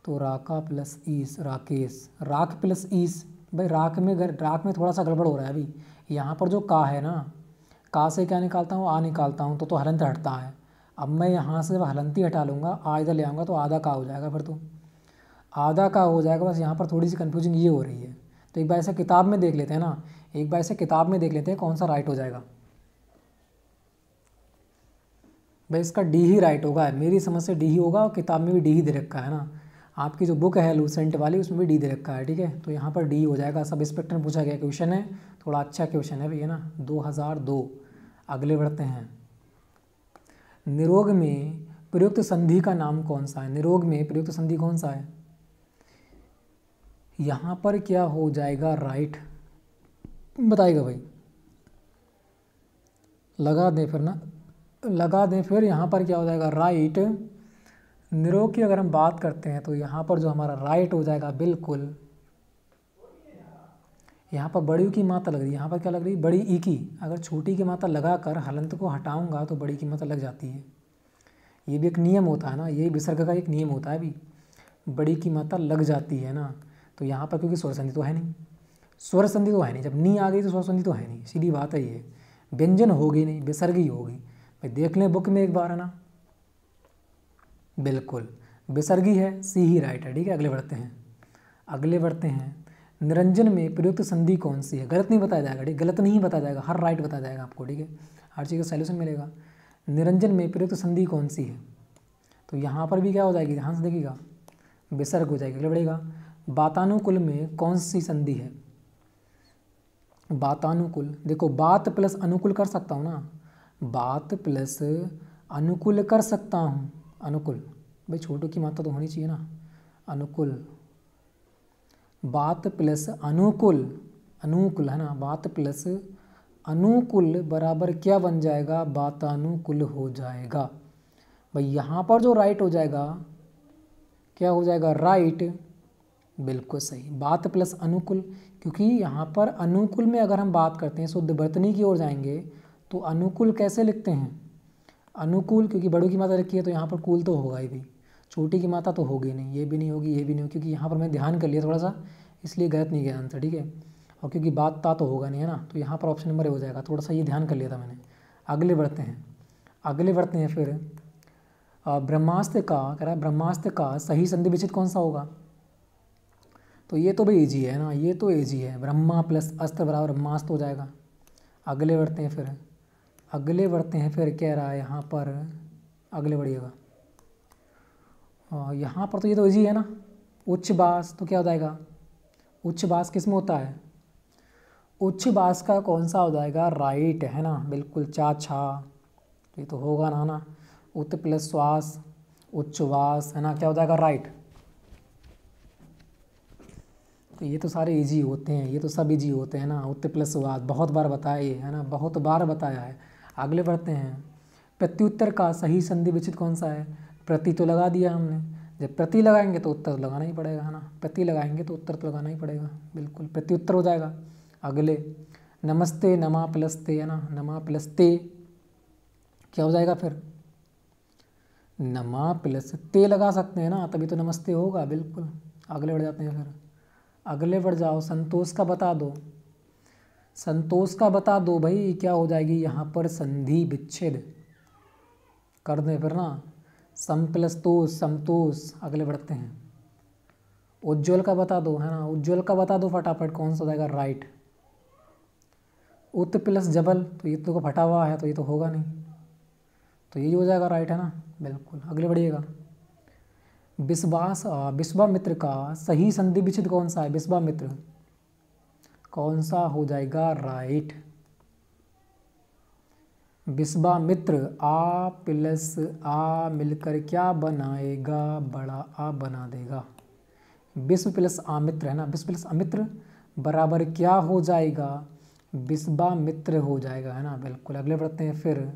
[SPEAKER 1] तो राका प्लस ईस राकेश, राक प्लस ईस, भाई राक में थोड़ा सा गड़बड़ हो रहा है अभी। यहाँ पर जो का है ना, का से क्या निकालता हूँ, आ निकालता हूँ, तो हलंत हटता है। अब मैं यहाँ से हलंती हटा लूँगा, आ इधर ले आऊँगा तो आधा का हो जाएगा, फिर तो आधा का हो जाएगा। बस यहाँ पर थोड़ी सी कन्फ्यूजिंग ये हो रही है। तो एक बार ऐसे किताब में देख लेते हैं ना, एक बार ऐसे किताब में देख लेते हैं कौन सा राइट हो जाएगा। भाई इसका डी ही राइट होगा, मेरी समझ से डी ही होगा, और किताब में भी डी ही दे रखा है ना, आपकी जो बुक है लूसेंट वाली उसमें भी डी दे रखा है। ठीक है, तो यहाँ पर डी हो जाएगा। सब इंस्पेक्टर में पूछा गया क्वेश्चन है, थोड़ा अच्छा क्वेश्चन है भैया ना, 2002। अगले बढ़ते हैं, निरोग में प्रयुक्त संधि का नाम कौन सा है, निरोग में प्रयुक्त संधि कौन सा है। यहाँ पर क्या हो जाएगा, राइट बताएगा भाई, लगा दें फिर ना, लगा दें फिर। यहाँ पर क्या हो जाएगा, राइट। निरोग की अगर हम बात करते हैं तो यहाँ पर जो हमारा राइट हो जाएगा, बिल्कुल यहाँ पर बड़ी की मात्रा लग रही है, यहाँ पर क्या लग रही है, बड़ी ई की। अगर छोटी की मात्रा लगा कर हलंत को हटाऊंगा तो बड़ी की मात्रा लग जाती है। ये भी एक नियम होता है ना, ये विसर्ग का एक नियम होता है भी, बड़ी की मात्रा लग जाती है ना। तो यहाँ पर क्योंकि स्वर संधि तो है नहीं, स्वर संधि तो है नहीं, जब नी आ गई तो स्वर संधि तो है नहीं, सीधी बात है ये। व्यंजन होगी नहीं, विसर्ग ही होगी भाई, देख लें बुक में एक बार, है ना, बिल्कुल विसर्गी है, सी ही राइट है। ठीक है, अगले बढ़ते हैं, निरंजन में प्रयुक्त संधि कौन सी है। गलत नहीं बताया जाएगा, ठीक, गलत नहीं बताया जाएगा, हर राइट बताया जाएगा आपको। ठीक है, हर चीज़ का सैल्यूशन मिलेगा। निरंजन में प्रयुक्त संधि कौन सी है, तो यहाँ पर भी क्या हो जाएगी, ध्यान से देखिएगा, विसर्ग हो जाएगी। अगले बढ़ेगा, बातानुकुल में कौन सी संधि है। बातानुकुल, देखो बात प्लस अनुकूल कर सकता हूँ ना, बात प्लस अनुकूल कर सकता हूँ, अनुकूल भाई छोटों की मात्रा तो होनी चाहिए ना, अनुकूल, बात प्लस अनुकूल, अनुकूल है ना, बात प्लस अनुकूल बराबर क्या बन जाएगा, बातानुकूल हो जाएगा। भाई यहाँ पर जो राइट हो जाएगा, क्या हो जाएगा, राइट, बिल्कुल सही, बात प्लस अनुकूल। क्योंकि यहाँ पर अनुकूल में अगर हम बात करते हैं शुद्ध वर्तनी की ओर जाएंगे तो अनुकूल कैसे लिखते हैं, अनुकूल, क्योंकि बड़ों की मात्रा रखी है तो यहाँ पर कूल तो होगा ही भी, छोटी की मात्रा तो होगी नहीं, ये भी नहीं होगी, ये भी नहीं होगी, क्योंकि यहाँ पर मैं ध्यान कर लिया थोड़ा सा, इसलिए गलत नहीं गया आंसर। ठीक है, और क्योंकि बात ता तो होगा नहीं, है ना, तो यहाँ पर ऑप्शन नंबर ए हो जाएगा, थोड़ा सा ये ध्यान कर लिया था मैंने। आगे बढ़ते हैं फिर, ब्रह्मास्त्र का कह रहा है, ब्रह्मास्त्र का सही संधि विच्छेद कौन सा होगा। तो ये तो भाई ईजी है ना, ये तो ईजी है, ब्रह्मा प्लस अस्त्र बराबर ब्रह्मास्त्र हो जाएगा। आगे बढ़ते हैं फिर कह रहा है यहाँ पर, आगे बढ़िएगा, यहाँ पर तो ये तो ईजी है ना, उच्च बास, तो क्या हो जाएगा, उच्च बास किस में होता है, उच्छ्वास का कौन सा हो जाएगा, राइट है ना, बिल्कुल चा छा, तो ये तो होगा ना ना। उत प्लस श्वास, उच्छ्वास है ना, क्या हो जाएगा, राइट। तो ये तो सारे इजी होते हैं, ये तो सब इजी होते हैं ना। उत प्लस वाद बहुत बार बताया ये है ना, बहुत बार बताया है। अगले बढ़ते हैं। प्रत्युत्तर का सही संधि विच्छेद कौन सा है। प्रति तो लगा दिया हमने, जब प्रति लगाएंगे तो उत्तर लगाना ही पड़ेगा है ना, प्रति लगाएंगे तो उत्तर तो लगाना ही पड़ेगा, बिल्कुल प्रत्युत्तर हो जाएगा। अगले नमस्ते, नमा प्लस ते है ना, नमा प्लस ते क्या हो जाएगा फिर, नमा प्लस ते लगा सकते हैं ना, तभी तो नमस्ते होगा, बिल्कुल। अगले बढ़ जाते हैं फिर, अगले बढ़ जाओ। संतोष का बता दो, संतोष का बता दो भाई, क्या हो जाएगी यहाँ पर, संधि विच्छेद कर दें फिर ना, सम प्लस तोष, समतोष। अगले बढ़ते हैं। उज्ज्वल का बता दो है ना, उज्ज्वल का बता दो फटाफट, कौन सा हो जाएगा, राइट। उत प्लस जबल, तो ये तो फटा हुआ है तो ये तो होगा नहीं, तो यही हो जाएगा, राइट है ना, बिल्कुल। अगले बढ़िएगा। विश्वामित्र का सही संधि विच्छेद कौन सा है, विश्वामित्र कौन सा हो जाएगा, राइट। विश्वामित्र आ प्लस आ मिलकर क्या बनाएगा, बड़ा आ बना देगा। विश्व प्लस आमित्र है ना, विश्व प्लस अमित्र बराबर क्या हो जाएगा, विश्वामित्र हो जाएगा है ना, बिल्कुल। अगले बढ़ते हैं फिर,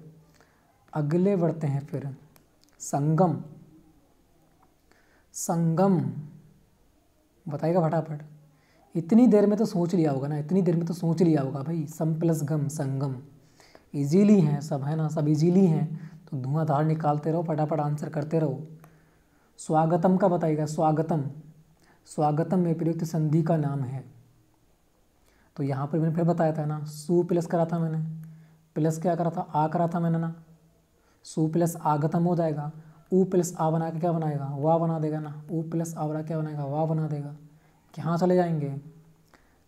[SPEAKER 1] अगले बढ़ते हैं फिर। संगम, संगम बताएगा फटाफट। इतनी देर में तो सोच लिया होगा ना, इतनी देर में तो सोच लिया होगा भाई। सम प्लस गम, संगम। इजीली हैं सब है ना, सब इजीली हैं, तो धुआंधार निकालते रहो, फटाफट आंसर करते रहो। स्वागतम का बताइएगा, स्वागतम, स्वागतम में प्रयुक्त संधि का नाम है। तो यहाँ पर मैंने फिर बताया था ना, सु प्लस करा था मैंने, प्लस क्या करा था, आ करा था मैंने ना, सु प्लस आगतम हो जाएगा। ऊ प्लस आ बना के क्या बनाएगा, वाह बना देगा ना, ऊ प्लस आ बना क्या बनाएगा, वाह बना देगा। कहाँ चले जाएंगे,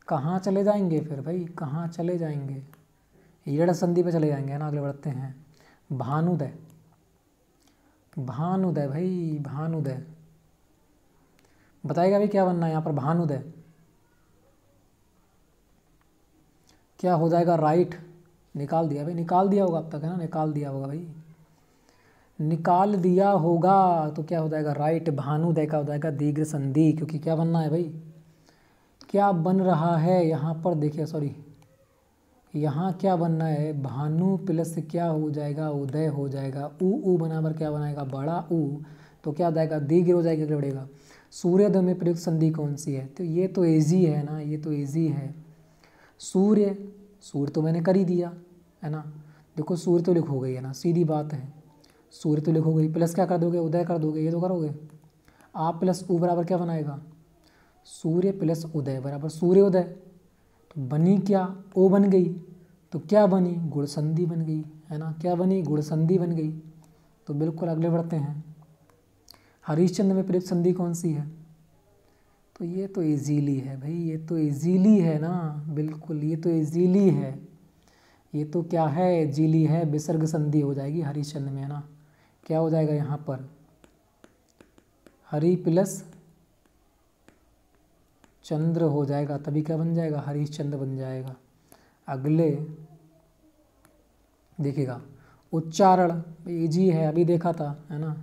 [SPEAKER 1] कहाँ चले जाएंगे फिर भाई, कहाँ चले जाएंगे, ईड़ संधि पे चले जाएंगे है ना। अगले बढ़ते हैं। भानुदय, भानुदय भाई, भानुदय बताएगा भाई क्या बनना है यहाँ पर, भानुदय क्या हो जाएगा, राइट। निकाल दिया भाई, निकाल दिया होगा अब तक है ना, निकाल दिया होगा भाई, निकाल दिया होगा, तो क्या हो जाएगा, राइट। भानुदय का हो जाएगा दीर्घ संधि, क्योंकि क्या बनना है भाई, क्या बन रहा है यहाँ पर, देखिए सॉरी, यहाँ क्या बनना है, भानु प्लस क्या हो जाएगा, उदय हो जाएगा। ऊ बराबर क्या बनाएगा, बड़ा ऊ, तो क्या हो जाएगा, दीर्घ हो जाएगा, अगले बढ़ेगा। सूर्योदय में प्रयुक्त संधि कौन सी है, तो ये तो इजी है ना, ये तो इजी है। सूर्य, सूर्य तो मैंने कर ही दिया है ना, देखो सूर्य तो लिख हो गई है ना, सीधी बात है, सूर्य तो लिख हो गई, प्लस क्या कर दोगे, उदय कर दोगे, ये तो करोगे। आप प्लस ऊ बराबर क्या बनाएगा, सूर्य प्लस उदय बराबर सूर्योदय, तो बनी क्या, ओ बन गई, तो क्या बनी, गुण संधि बन गई है ना, क्या बनी, गुण संधि बन गई। तो बिल्कुल अगले बढ़ते हैं। हरिश्चंद्र में प्रयुक्त संधि कौन सी है, तो ये तो इजीली है भाई, ये तो इजीली है ना, बिल्कुल ये तो इजीली है, ये तो क्या है, इजीली है, विसर्ग संधि हो जाएगी हरिश्चंद्र में है ना। क्या हो जाएगा यहाँ पर, हरि प्लस चंद्र हो जाएगा, तभी क्या बन जाएगा, हरिश्चंद्र बन जाएगा। अगले देखिएगा, उच्चारण इजी है, अभी देखा था है ना।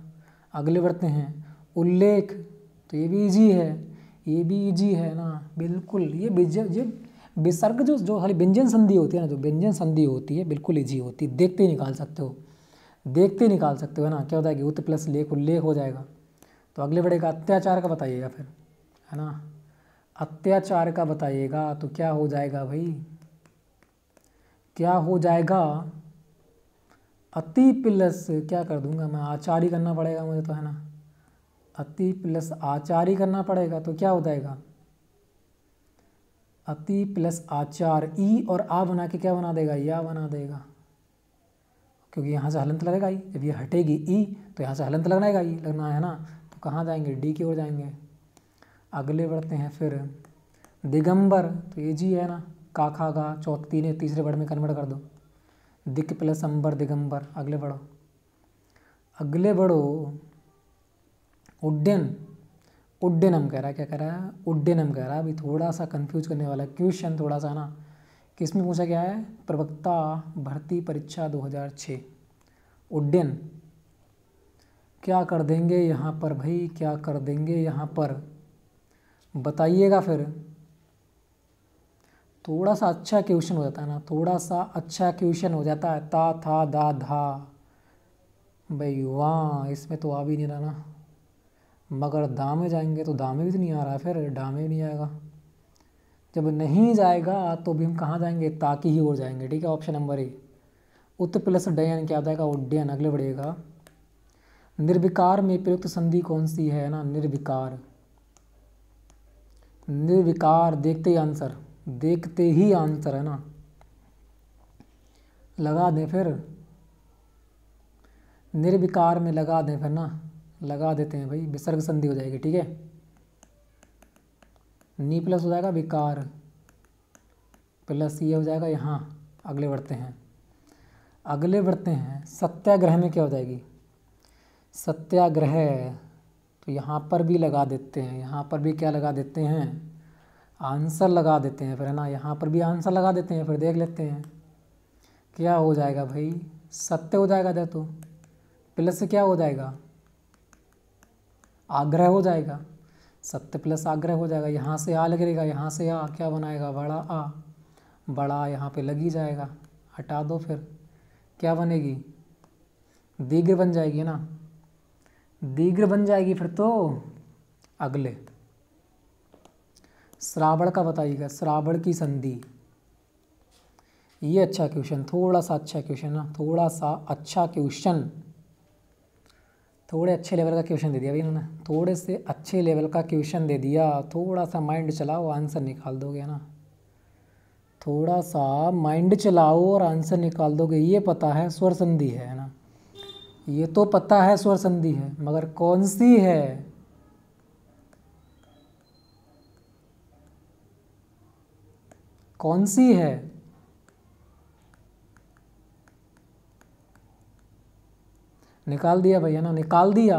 [SPEAKER 1] अगले बढ़ते हैं। उल्लेख, तो ये भी इजी है, ये भी इजी है ना, बिल्कुल। ये विसर्ग जो जो खाली व्यंजन संधि होती है ना, जो व्यंजन संधि होती है बिल्कुल इजी होती है, देखते ही निकाल सकते हो, देखते ही निकाल सकते हो है ना। क्या हो जाएगी, उत प्लस लेख, उल्लेख हो जाएगा। तो अगले बढ़ेगा, अत्याचार का बताइएगा फिर है ना, अत्याचार का बताइएगा, तो क्या हो जाएगा भाई, क्या हो जाएगा, अति प्लस क्या कर दूंगा मैं, आचार ही करना पड़ेगा मुझे तो है ना, अति प्लस आचार ही करना पड़ेगा, तो क्या हो जाएगा, अति प्लस आचार, ई और आ बना के क्या बना देगा, या बना देगा, क्योंकि यहाँ से हलंत लगेगा ही, जब ये हटेगी ई तो यहाँ से हलंत लगना ही लगना है ना, तो कहाँ जाएंगे, डी की ओर जाएंगे। अगले बढ़ते हैं फिर। दिगंबर, तो ये जी है ना, काखा का चौथी तीसरे वर्ड में कन्वर्ट कर दो, दिक प्लस अंबर, दिगंबर। अगले बढ़ो, अगले बढ़ो। उड्डयन, उड्डयनम कह रहा है, क्या कह रहा है, उड्डयनम कह रहा है। अभी थोड़ा सा कंफ्यूज करने वाला क्वेश्चन, थोड़ा सा ना किस में पूछा गया है? प्रवक्ता भर्ती परीक्षा 2006। उड्डयन क्या कर देंगे यहाँ पर भाई, क्या कर देंगे यहाँ पर, बताइएगा। फिर थोड़ा सा अच्छा क्वेश्चन हो जाता है ना, थोड़ा सा अच्छा क्वेश्चन हो जाता है। ता था दा धा भाई, वाह इसमें तो आ भी नहीं रहा ना। मगर दा में जाएंगे तो दा में भी तो नहीं आ रहा है, फिर डा में भी नहीं आएगा। जब नहीं जाएगा तो भी हम कहाँ जाएंगे? ताकि ही ओर जाएंगे। ठीक है, ऑप्शन नंबर ए उत प्लस डयन क्या जाएगा? उड्डयन। अगले बढ़ेगा, निर्विकार में प्रयुक्त संधि कौन सी है ना? निर्विकार। निर्विकार देखते ही आंसर, देखते ही आंसर है ना, लगा दें फिर। निर्विकार में लगा दें फिर ना, लगा देते हैं भाई, विसर्ग संधि हो जाएगी। ठीक है, नी प्लस हो जाएगा विकार प्लस ये हो जाएगा यहाँ। अगले बढ़ते हैं, अगले बढ़ते हैं। सत्याग्रह में क्या हो जाएगी? सत्याग्रह तो यहाँ पर भी लगा देते हैं, यहाँ पर भी क्या लगा देते हैं? आंसर लगा देते हैं फिर है ना, यहाँ पर भी आंसर लगा देते हैं। फिर देख लेते हैं क्या हो जाएगा भाई, सत्य हो जाएगा दे तो प्लस से क्या हो जाएगा? आग्रह हो जाएगा। सत्य प्लस आग्रह हो जाएगा। यहाँ से आ लगेगा, यहाँ से आ क्या बनाएगा? बड़ा आ, बड़ा यहाँ पे लगी जाएगा, हटा दो। फिर क्या बनेगी? दीर्घ बन जाएगी ना, दीर्घ बन जाएगी फिर तो। अगले श्रावण का बताइएगा, श्रावण की संधि। ये अच्छा क्वेश्चन, थोड़ा सा अच्छा क्वेश्चन ना, थोड़ा सा अच्छा क्वेश्चन, थोड़े अच्छे लेवल का क्वेश्चन दे दिया भाई इन्होंने, थोड़े से अच्छे लेवल का क्वेश्चन दे दिया। थोड़ा सा माइंड चलाओ, आंसर निकाल दोगे ना। थोड़ा सा माइंड चलाओ और आंसर निकाल दोगे। ये पता है स्वर संधि है ना, ये तो पता है स्वर संधि है, मगर कौन सी है? कौन सी है? निकाल दिया भैया ना, निकाल दिया,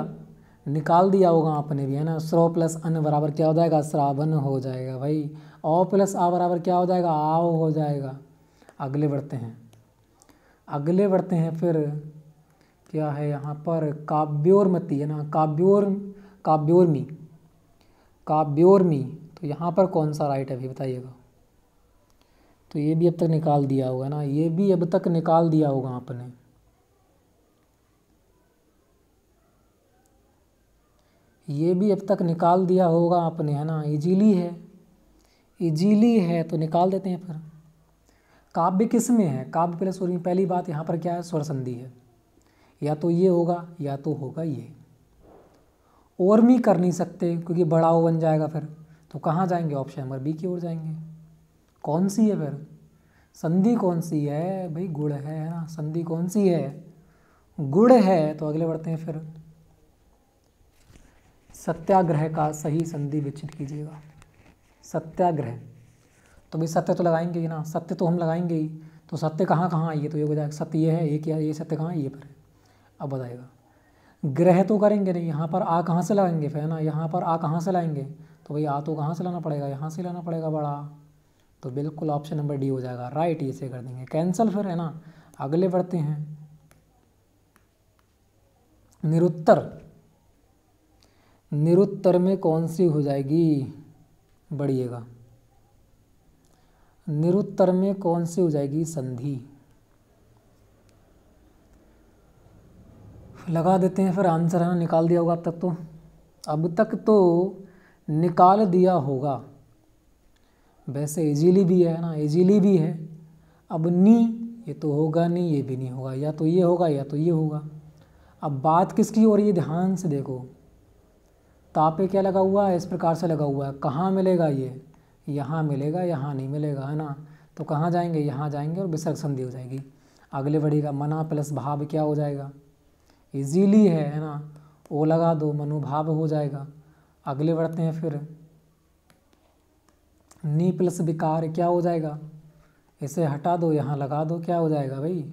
[SPEAKER 1] निकाल दिया होगा आपने भी है ना। स्रो प्लस अन बराबर क्या हो जाएगा? श्रावण हो जाएगा भाई। औ प्लस आ बराबर क्या हो जाएगा? आओ हो जाएगा। अगले बढ़ते हैं, अगले बढ़ते हैं। फिर क्या है यहाँ पर? काव्योर्मति है ना, काव्योर्मी, काव्योर्मी। तो यहाँ पर कौन सा राइट है अभी बताइएगा। तो ये भी अब तक निकाल दिया होगा ना, ये भी अब तक निकाल दिया होगा आपने। ये भी अब तक निकाल दिया होगा आपने है ना। इजीली है, इजीली है तो निकाल देते हैं फिर। काव्य किस में है? काव्य प्लस स्वर में। पहली बात यहाँ पर क्या है? स्वर संधि है, या तो ये होगा या तो होगा ये। और भी कर नहीं सकते क्योंकि बड़ा ओ बन जाएगा फिर। तो कहाँ जाएंगे? ऑप्शन नंबर बी की ओर जाएंगे। कौन सी है फिर? संधि कौन सी है भाई? गुण है ना, संधि कौन सी है? गुण है। तो अगले बढ़ते हैं फिर, सत्याग्रह का सही संधि विच्छेद कीजिएगा। सत्याग्रह तो भाई सत्य तो लगाएंगे ही ना, सत्य तो हम लगाएंगे ही। तो सत्य कहाँ कहाँ आई है? तो ये हो जाएगा सत्य ये है, ये क्या है? ये सत्य कहाँ है? ये पर है। अब बताएगा, ग्रह तो करेंगे नहीं, यहाँ पर आ कहाँ से लाएंगे फिर है ना, यहाँ पर आ कहाँ से लाएंगे? तो भाई आ तो कहाँ से लाना पड़ेगा? यहाँ से लाना पड़ेगा बड़ा। तो बिल्कुल ऑप्शन नंबर डी हो जाएगा राइट, ये से कर देंगे कैंसिल फिर है ना। अगले बढ़ते हैं, निरुत्तर। निरुत्तर में कौन सी हो जाएगी? बढ़िएगा, निरुत्तर में कौन सी हो जाएगी? संधि। लगा देते हैं फिर आंसर है ना, निकाल दिया होगा अब तक तो निकाल दिया होगा। वैसे इजीली भी है ना, इजीली भी है। अब नी ये तो होगा नहीं, ये भी नहीं होगा, या तो ये होगा या तो ये होगा। अब बात किसकी हो रही है? ध्यान से देखो, तापे क्या लगा हुआ है? इस प्रकार से लगा हुआ है। कहाँ मिलेगा ये? यहाँ मिलेगा, यहाँ नहीं मिलेगा है ना। तो कहाँ जाएंगे? यहाँ जाएंगे और विसर्ग संधि हो जाएगी। अगले बढ़ेगा, मना प्लस भाव क्या हो जाएगा? इजीली है ना, ओ लगा दो, मनोभाव हो जाएगा। अगले बढ़ते हैं फिर, नी प्लस विकार क्या हो जाएगा? इसे हटा दो, यहाँ लगा दो, क्या हो जाएगा भाई?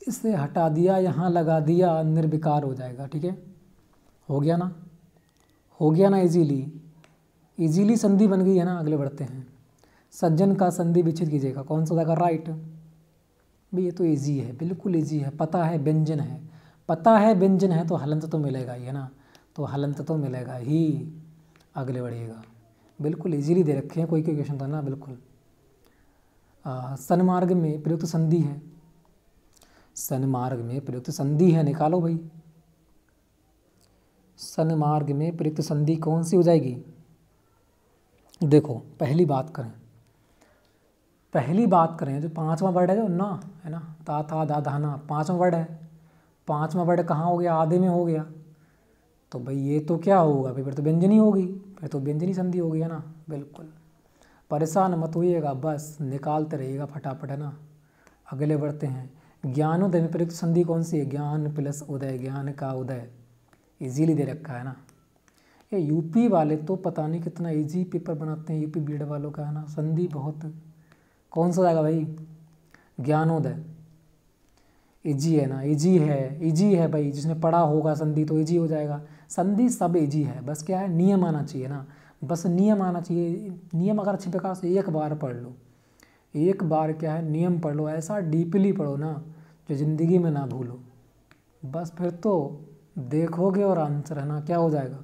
[SPEAKER 1] इसे हटा दिया, यहाँ लगा दिया, निर्विकार हो जाएगा। ठीक है, हो गया ना, हो गया ना, इजीली, इजीली संधि बन गई है ना। अगले बढ़ते हैं, सज्जन का संधि विच्छेद कीजिएगा, कौन सा हो जाएगा? राइट। भाई ये तो इजी है, बिल्कुल इजी है, पता है व्यंजन है, पता है व्यंजन है तो हलंत तो मिलेगा ही है ना, तो हलंत तो मिलेगा ही। आगे बढ़िएगा, बिल्कुल इजीली दे रखे हैं, कोई कोई क्वेश्चन था ना बिल्कुल। सन्मार्ग में प्रयुक्त संधि है, सन्मार्ग में प्रयुक्त संधि है, निकालो भाई। सन्मार्ग में प्रयुक्त संधि कौन सी हो जाएगी? देखो पहली बात करें जो पांचवा वर्ड है जो ना, है ना, ता था दा धाना, पांचवा वर्ड है। पांचवा वर्ड कहाँ हो गया? आधे में हो गया। तो भाई ये तो क्या होगा भाई? फिर तो व्यंजनी होगी, फिर तो व्यंजनी संधि होगी, है ना। बिल्कुल परेशान मत होइएगा, बस निकालते रहिएगा फटाफट, है ना। अगले बढ़ते हैं। ज्ञानोदय में प्रयुक्त संधि कौन सी है? ज्ञान प्लस उदय, ज्ञान का उदय, इजीली दे रखा है ना। ये यूपी वाले तो पता नहीं कितना इजी पेपर बनाते हैं, यूपी बीएड वालों का, है ना। संधि बहुत, कौन सा जाएगा भाई? ज्ञानोदय, इजी है ना, इजी है भाई, जिसने पढ़ा होगा संधि तो इजी हो जाएगा। संधि सब इजी है, बस क्या है, नियम आना चाहिए ना, बस नियम आना चाहिए। नियम अगर अच्छी प्रकार से एक बार पढ़ लो, एक बार क्या है नियम पढ़ लो, ऐसा डीपली पढ़ो ना जो ज़िंदगी में ना भूलो, बस फिर तो देखोगे और आंसर है ना क्या हो जाएगा?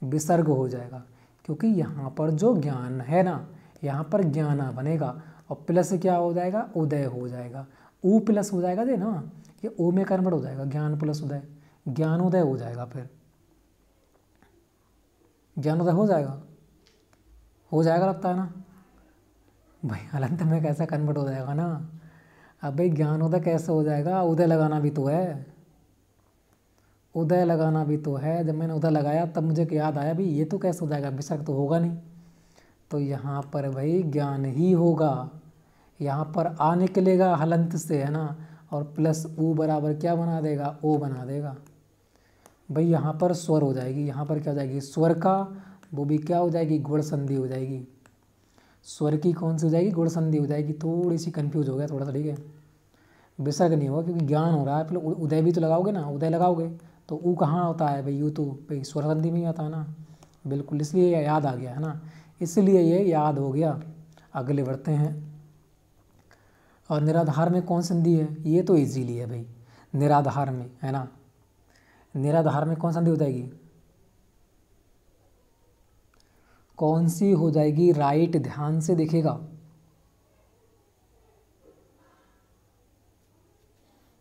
[SPEAKER 1] विसर्ग हो जाएगा। क्योंकि यहाँ पर जो ज्ञान है ना, यहाँ पर ज्ञाना बनेगा और प्लस क्या हो जाएगा? उदय हो जाएगा। ऊ प्लस हो जाएगा दे ना, ये ओ में कन्वर्ट हो जाएगा, ज्ञान प्लस उदय, ज्ञानोदय हो जाएगा। फिर ज्ञानोदय हो जाएगा लगता है ना भाई। हलंत में कैसे कन्वर्ट हो जाएगा ना? अब भाई ज्ञानोदय कैसे हो जाएगा? उदय लगाना भी तो है, उदय लगाना भी तो है। जब मैंने उदय लगाया तब मुझे याद आया भाई ये तो कैसे हो जाएगा, विसर्ग तो होगा नहीं। तो यहाँ पर भाई ज्ञान ही होगा, यहाँ पर आ निकलेगा हलंत से, है ना, और प्लस ऊ बराबर क्या बना देगा? ओ बना देगा भाई। यहाँ पर स्वर हो जाएगी, यहाँ पर क्या हो जाएगी? स्वर का वो भी क्या हो जाएगी? गुण संधि हो जाएगी। स्वर की कौन सी हो जाएगी? गुण संधि हो जाएगी। थोड़ी सी कंफ्यूज हो गया थोड़ा सा, ठीक है। विसर्ग नहीं होगा क्योंकि ज्ञान हो रहा है, फिर उदय भी तो लगाओगे ना, उदय लगाओगे तो ऊ कहाँ होता है भाई? यू तो भाई स्वर संधि में ही आता है ना। बिल्कुल, इसलिए याद आ गया, है ना, इसलिए ये याद हो गया। अगले बढ़ते हैं। और निराधार में कौन संधि है? ये तो इजीली है भाई, निराधार में, है ना। निराधार में कौन संधि हो जाएगी? कौन सी हो जाएगी? राइट, ध्यान से देखेगा।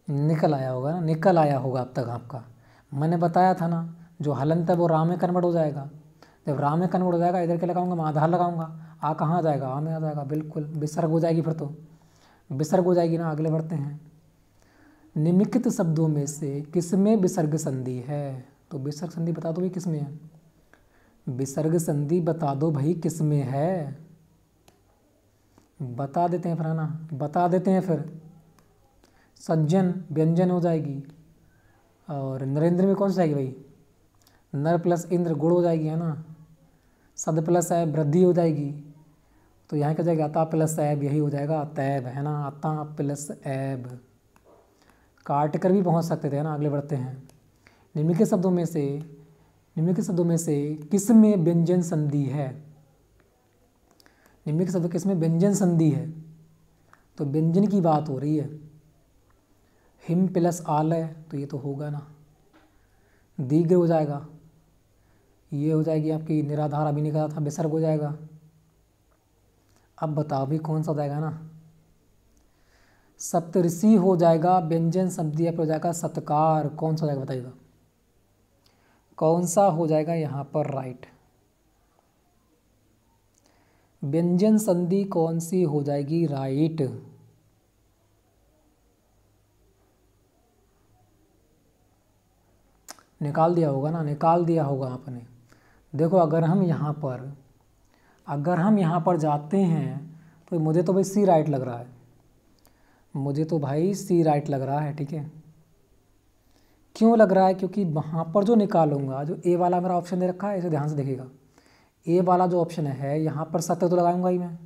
[SPEAKER 1] निकल आया होगा ना, निकल आया होगा अब तक आपका। मैंने बताया था ना, जो हलंत है वो राम में कन्वर्ट हो जाएगा। जब राम में कन्वर्ट हो जाएगा, इधर क्या लगाऊंगा? मैं आधार लगाऊंगा, आ कहाँ आ जाएगा? आ में आ जाएगा। बिल्कुल विसर्ग हो जाएगी, फिर तो विसर्ग हो जाएगी ना। अगले बढ़ते हैं। निम्नलिखित शब्दों में से किसमें विसर्ग संधि है? तो विसर्ग संधि बता दो भाई किसमें है, विसर्ग संधि बता दो भाई किसमें है। बता देते हैं फिर, है ना, बता देते हैं फिर। सज्जन व्यंजन हो जाएगी, और नरेंद्र में कौन सी आएगी भाई? नर प्लस इंद्र गुण हो जाएगी, है ना। सद प्लस ऐब वृद्धि हो जाएगी, तो यहाँ क्या जाएगा? अता प्लस ऐब, यही हो जाएगा तैब, है ना, अता प्लस ऐब। काट कर भी पहुँच सकते थे, है ना। अगले बढ़ते हैं। निम्नलिखित शब्दों में से किस में व्यंजन संधि है? निम्नलिखित शब्द किस में व्यंजन संधि है? तो व्यंजन की बात हो रही है। हिम प्लस आलय, तो ये तो होगा ना, दीर्घ हो जाएगा, ये हो जाएगी आपकी निराधार, अभी निकला था, विसर्ग हो जाएगा। अब बताओ भी कौन सा हो जाएगा ना? सप्तऋषि हो जाएगा, व्यंजन संधि हो जाएगा सत्कार, कौन सा हो जाएगा बताइएगा? कौन सा हो जाएगा यहाँ पर? राइट, व्यंजन संधि कौन सी हो जाएगी? राइट। निकाल दिया होगा ना, निकाल दिया होगा आपने। देखो अगर हम यहाँ पर जाते हैं तो मुझे तो भाई सी राइट लग रहा है, मुझे तो भाई सी राइट लग रहा है, ठीक है। क्यों लग रहा है? क्योंकि वहाँ पर जो निकालूंगा, जो ए वाला मेरा ऑप्शन दे रखा है, इसे ध्यान से देखिएगा। ए वाला जो ऑप्शन है, यहाँ पर सत्य तो लगाऊंगा ही मैं,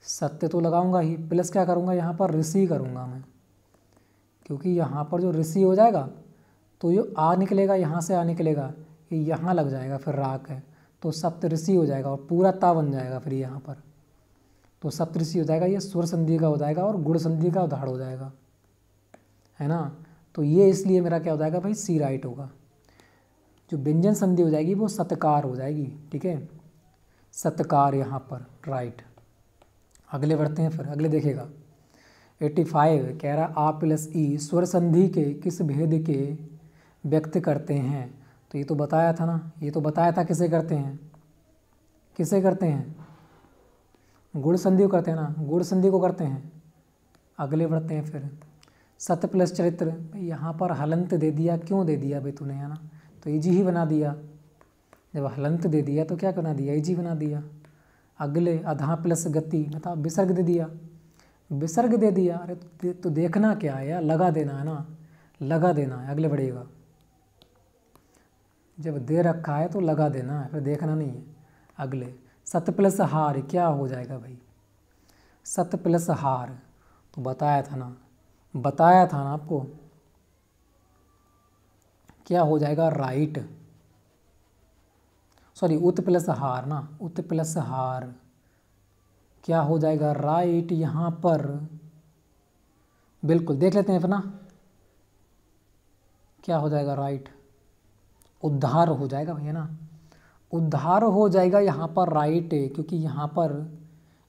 [SPEAKER 1] सत्य तो लगाऊंगा ही, प्लस क्या करूँगा? यहाँ पर ऋषि करूँगा मैं, क्योंकि यहाँ पर जो ऋषि हो जाएगा तो ये आ निकलेगा, यहाँ से आ निकलेगा, ये यहाँ लग जाएगा, फिर राख है तो सप्त ऋषि हो जाएगा और पूरा ता बन जाएगा फिर यहाँ पर, तो सप्तऋषि हो जाएगा, ये स्वर संधि का हो जाएगा और गुण संधि का उदाहरण हो जाएगा, है ना। तो ये इसलिए मेरा क्या हो जाएगा भाई, सी राइट होगा। जो व्यंजन संधि हो जाएगी वो सत्कार हो जाएगी, ठीक है, सत्कार यहाँ पर राइट। अगले बढ़ते हैं, फिर अगले देखेगा 85 कह रहा आ प्लस ई स्वर संधि के किस भेद के व्यक्त करते हैं। तो ये तो बताया था ना, ये तो बताया था किसे करते हैं, किसे करते हैं, गुण संधि को करते हैं ना, गुण संधि को करते हैं। अगले बढ़ते हैं फिर सत प्लस चरित्र, यहाँ पर हलंत दे दिया, क्यों दे दिया भाई तूने, है ना, तो इजी ही बना दिया। जब हलंत दे दिया तो क्या बना दिया, इजी बना दिया। अगले अधा प्लस गति, मतलब विसर्ग दे दिया, विसर्ग दे दिया। अरे तो देखना क्या है यार, लगा देना है ना, लगा देना है। अगले बढ़ेगा, जब दे रखा है तो लगा देना है, फिर देखना नहीं है। अगले सत प्लस हार क्या हो जाएगा भाई, सत प्लस हार, तो बताया था ना, बताया था ना आपको, क्या हो जाएगा राइट, सॉरी उत प्लस हार ना, उत प्लस हार क्या हो जाएगा राइट यहाँ पर। बिल्कुल देख लेते हैं फिर ना, क्या हो जाएगा राइट, उद्धार हो जाएगा भैया ना, उद्धार हो जाएगा यहाँ पर राइट है। क्योंकि यहाँ पर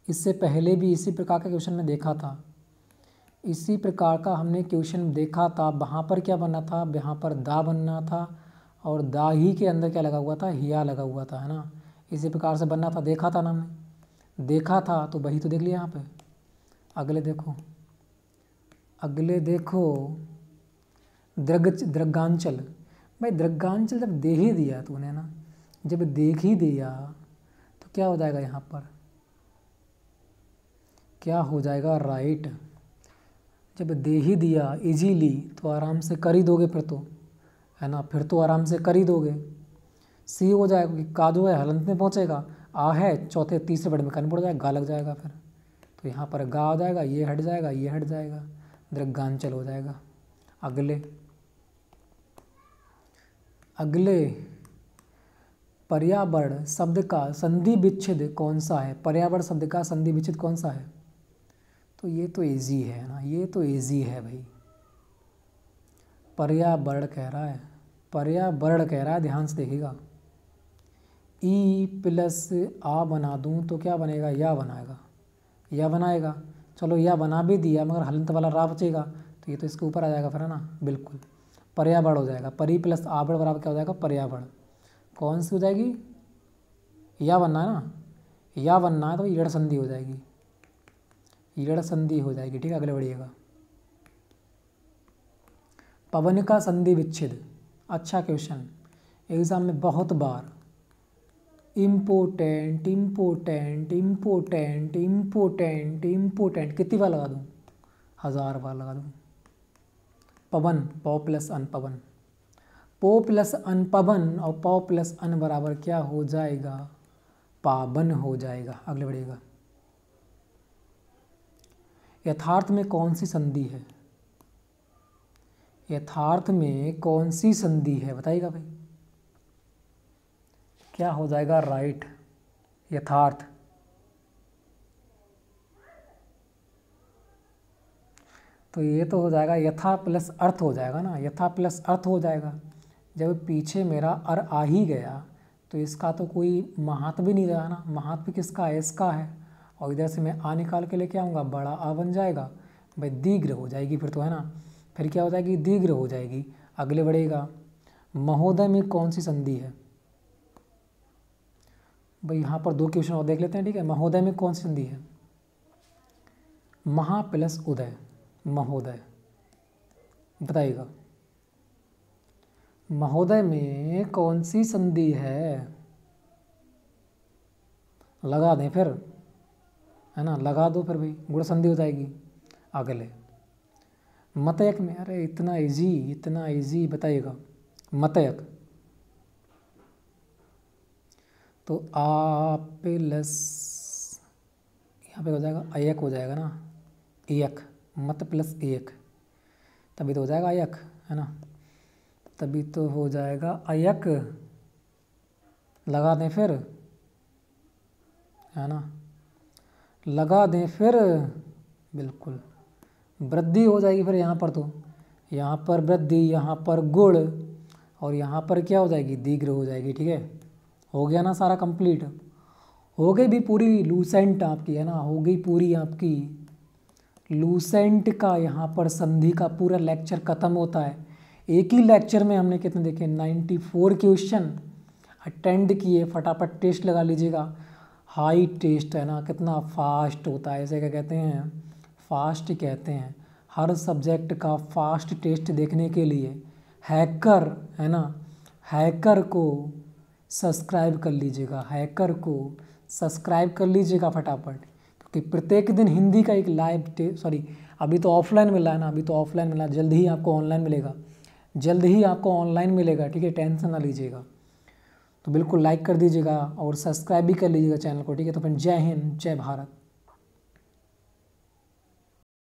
[SPEAKER 1] इससे पहले भी इसी प्रकार का क्वेश्चन में देखा था, इसी प्रकार का हमने क्वेश्चन देखा था। वहाँ पर क्या बनना था, यहाँ पर दा बनना था और दा ही के अंदर क्या लगा हुआ था, हिया लगा हुआ था, है ना। इसी प्रकार से बनना था, देखा था ना हमने, देखा था, तो वही तो देख लिया यहाँ पे। अगले देखो, अगले देखो दृगांचल, भाई दृगांचल जब दे ही दिया तूने ना, जब देख ही दिया तो क्या हो जाएगा यहाँ पर, क्या हो जाएगा राइट। जब दे ही दिया इजीली तो आराम से कर ही दोगे फिर तो, है ना, फिर तो आराम से कर ही दोगे। सी हो जाएगा कि का जो है हलंत में पहुँचेगा, आ है चौथे तीसरे वर्ड में कन पड़ जाएगा, गा लग जाएगा फिर, तो यहाँ पर गा हो जाएगा, ये हट जाएगा, ये हट जाएगा, दृगांचल हो जाएगा। अगले अगले पर्यावरण शब्द का संधि विच्छेद कौन सा है, पर्यावरण शब्द का संधि विच्छेद कौन सा है। तो ये तो इजी है ना, ये तो इजी है भाई, पर्यावरण कह रहा है, पर्यावरण कह रहा है, ध्यान से देखिएगा। ई प्लस आ बना दूं तो क्या बनेगा, या बनाएगा, या बनाएगा। चलो या बना भी दिया मगर हलंत वाला रा बचेगा, तो ये तो इसके ऊपर आ जाएगा फिर, है ना, बिल्कुल पर्यावरण हो जाएगा। परी प्लस आवरण बराबर क्या हो जाएगा, पर्यावरण। कौन सी हो जाएगी, या बनना है ना, या बनना है तो ईड़ संधि हो जाएगी, ईड़ संधि हो जाएगी, ठीक है। अगले बढ़िएगा पवन का संधि विच्छेद, अच्छा क्वेश्चन, एग्जाम में बहुत बार, important important important important important, कितनी बार लगा दूँ, 1000 बार लगा दूँ। पवन, पौ प्लस अन, पवन, पो प्लस अन पवन, और पौ प्लस अन बराबर क्या हो जाएगा, पावन हो जाएगा। अगले बढ़िएगा यथार्थ में कौन सी संधि है, यथार्थ में कौन सी संधि है बताइएगा भाई, क्या हो जाएगा राइट, यथार्थ। तो ये तो हो जाएगा यथा प्लस अर्थ हो जाएगा ना, यथा प्लस अर्थ हो जाएगा। जब पीछे मेरा अर आ ही गया तो इसका तो कोई महत्व भी नहीं रहा ना, महत्व किसका है, इसका है। और इधर से मैं आ निकाल के लेके आऊँगा, बड़ा आ बन जाएगा भाई, दीर्घ हो जाएगी फिर तो, है ना, फिर क्या हो जाएगी, दीर्घ हो जाएगी। अगले बढ़ेगा महोदय में कौन सी संधि है, भाई यहाँ पर 2 क्वेश्चन और देख लेते हैं, ठीक है। महोदय में कौन सी संधि है, महा प्लस उदय, महोदय, बताइएगा महोदय में कौन सी संधि है, लगा दें फिर, है ना, लगा दो फिर भाई, गुण संधि हो जाएगी। अगले मतयक में, अरे इतना इजी, इतना इजी, बताइएगा मतयक, तो आ प्लस यहाँ पे हो जाएगा अयक हो जाएगा ना, एक, मत प्लस एक, तभी तो हो जाएगा अयक, है ना, तभी तो हो जाएगा अयक, लगा दें फिर, है ना। लगा दें फिर बिल्कुल वृद्धि हो जाएगी। फिर यहाँ पर तो यहाँ पर वृद्धि, यहाँ पर गुण, और यहाँ पर क्या हो जाएगी, दीर्घ हो जाएगी। ठीक है, हो गया ना सारा कंप्लीट। हो गई भी पूरी लूसेंट आपकी, है ना, हो गई पूरी आपकी लूसेंट का यहाँ पर संधि का पूरा लेक्चर ख़त्म होता है। एक ही लेक्चर में हमने कितने देखे, 94 क्वेश्चन अटेंड किए। फटाफट टेस्ट लगा लीजिएगा, हाई टेस्ट है ना, कितना फास्ट होता है, इसे क्या कहते हैं, फास्ट कहते हैं। हर सब्जेक्ट का फास्ट टेस्ट देखने के लिए हैकर, है ना, हैकर को सब्सक्राइब कर लीजिएगा, हैकर को सब्सक्राइब कर लीजिएगा फटाफट, क्योंकि प्रत्येक दिन हिंदी का एक लाइव सॉरी अभी तो ऑफलाइन मिला है ना, अभी तो ऑफलाइन मिला, जल्द ही आपको ऑनलाइन मिलेगा, जल्द ही आपको ऑनलाइन मिलेगा। ठीक है, टेंशन ना लीजिएगा। तो बिल्कुल लाइक कर दीजिएगा और सब्सक्राइब भी कर लीजिएगा चैनल को। ठीक है, तो फिर जय हिंद, जय भारत।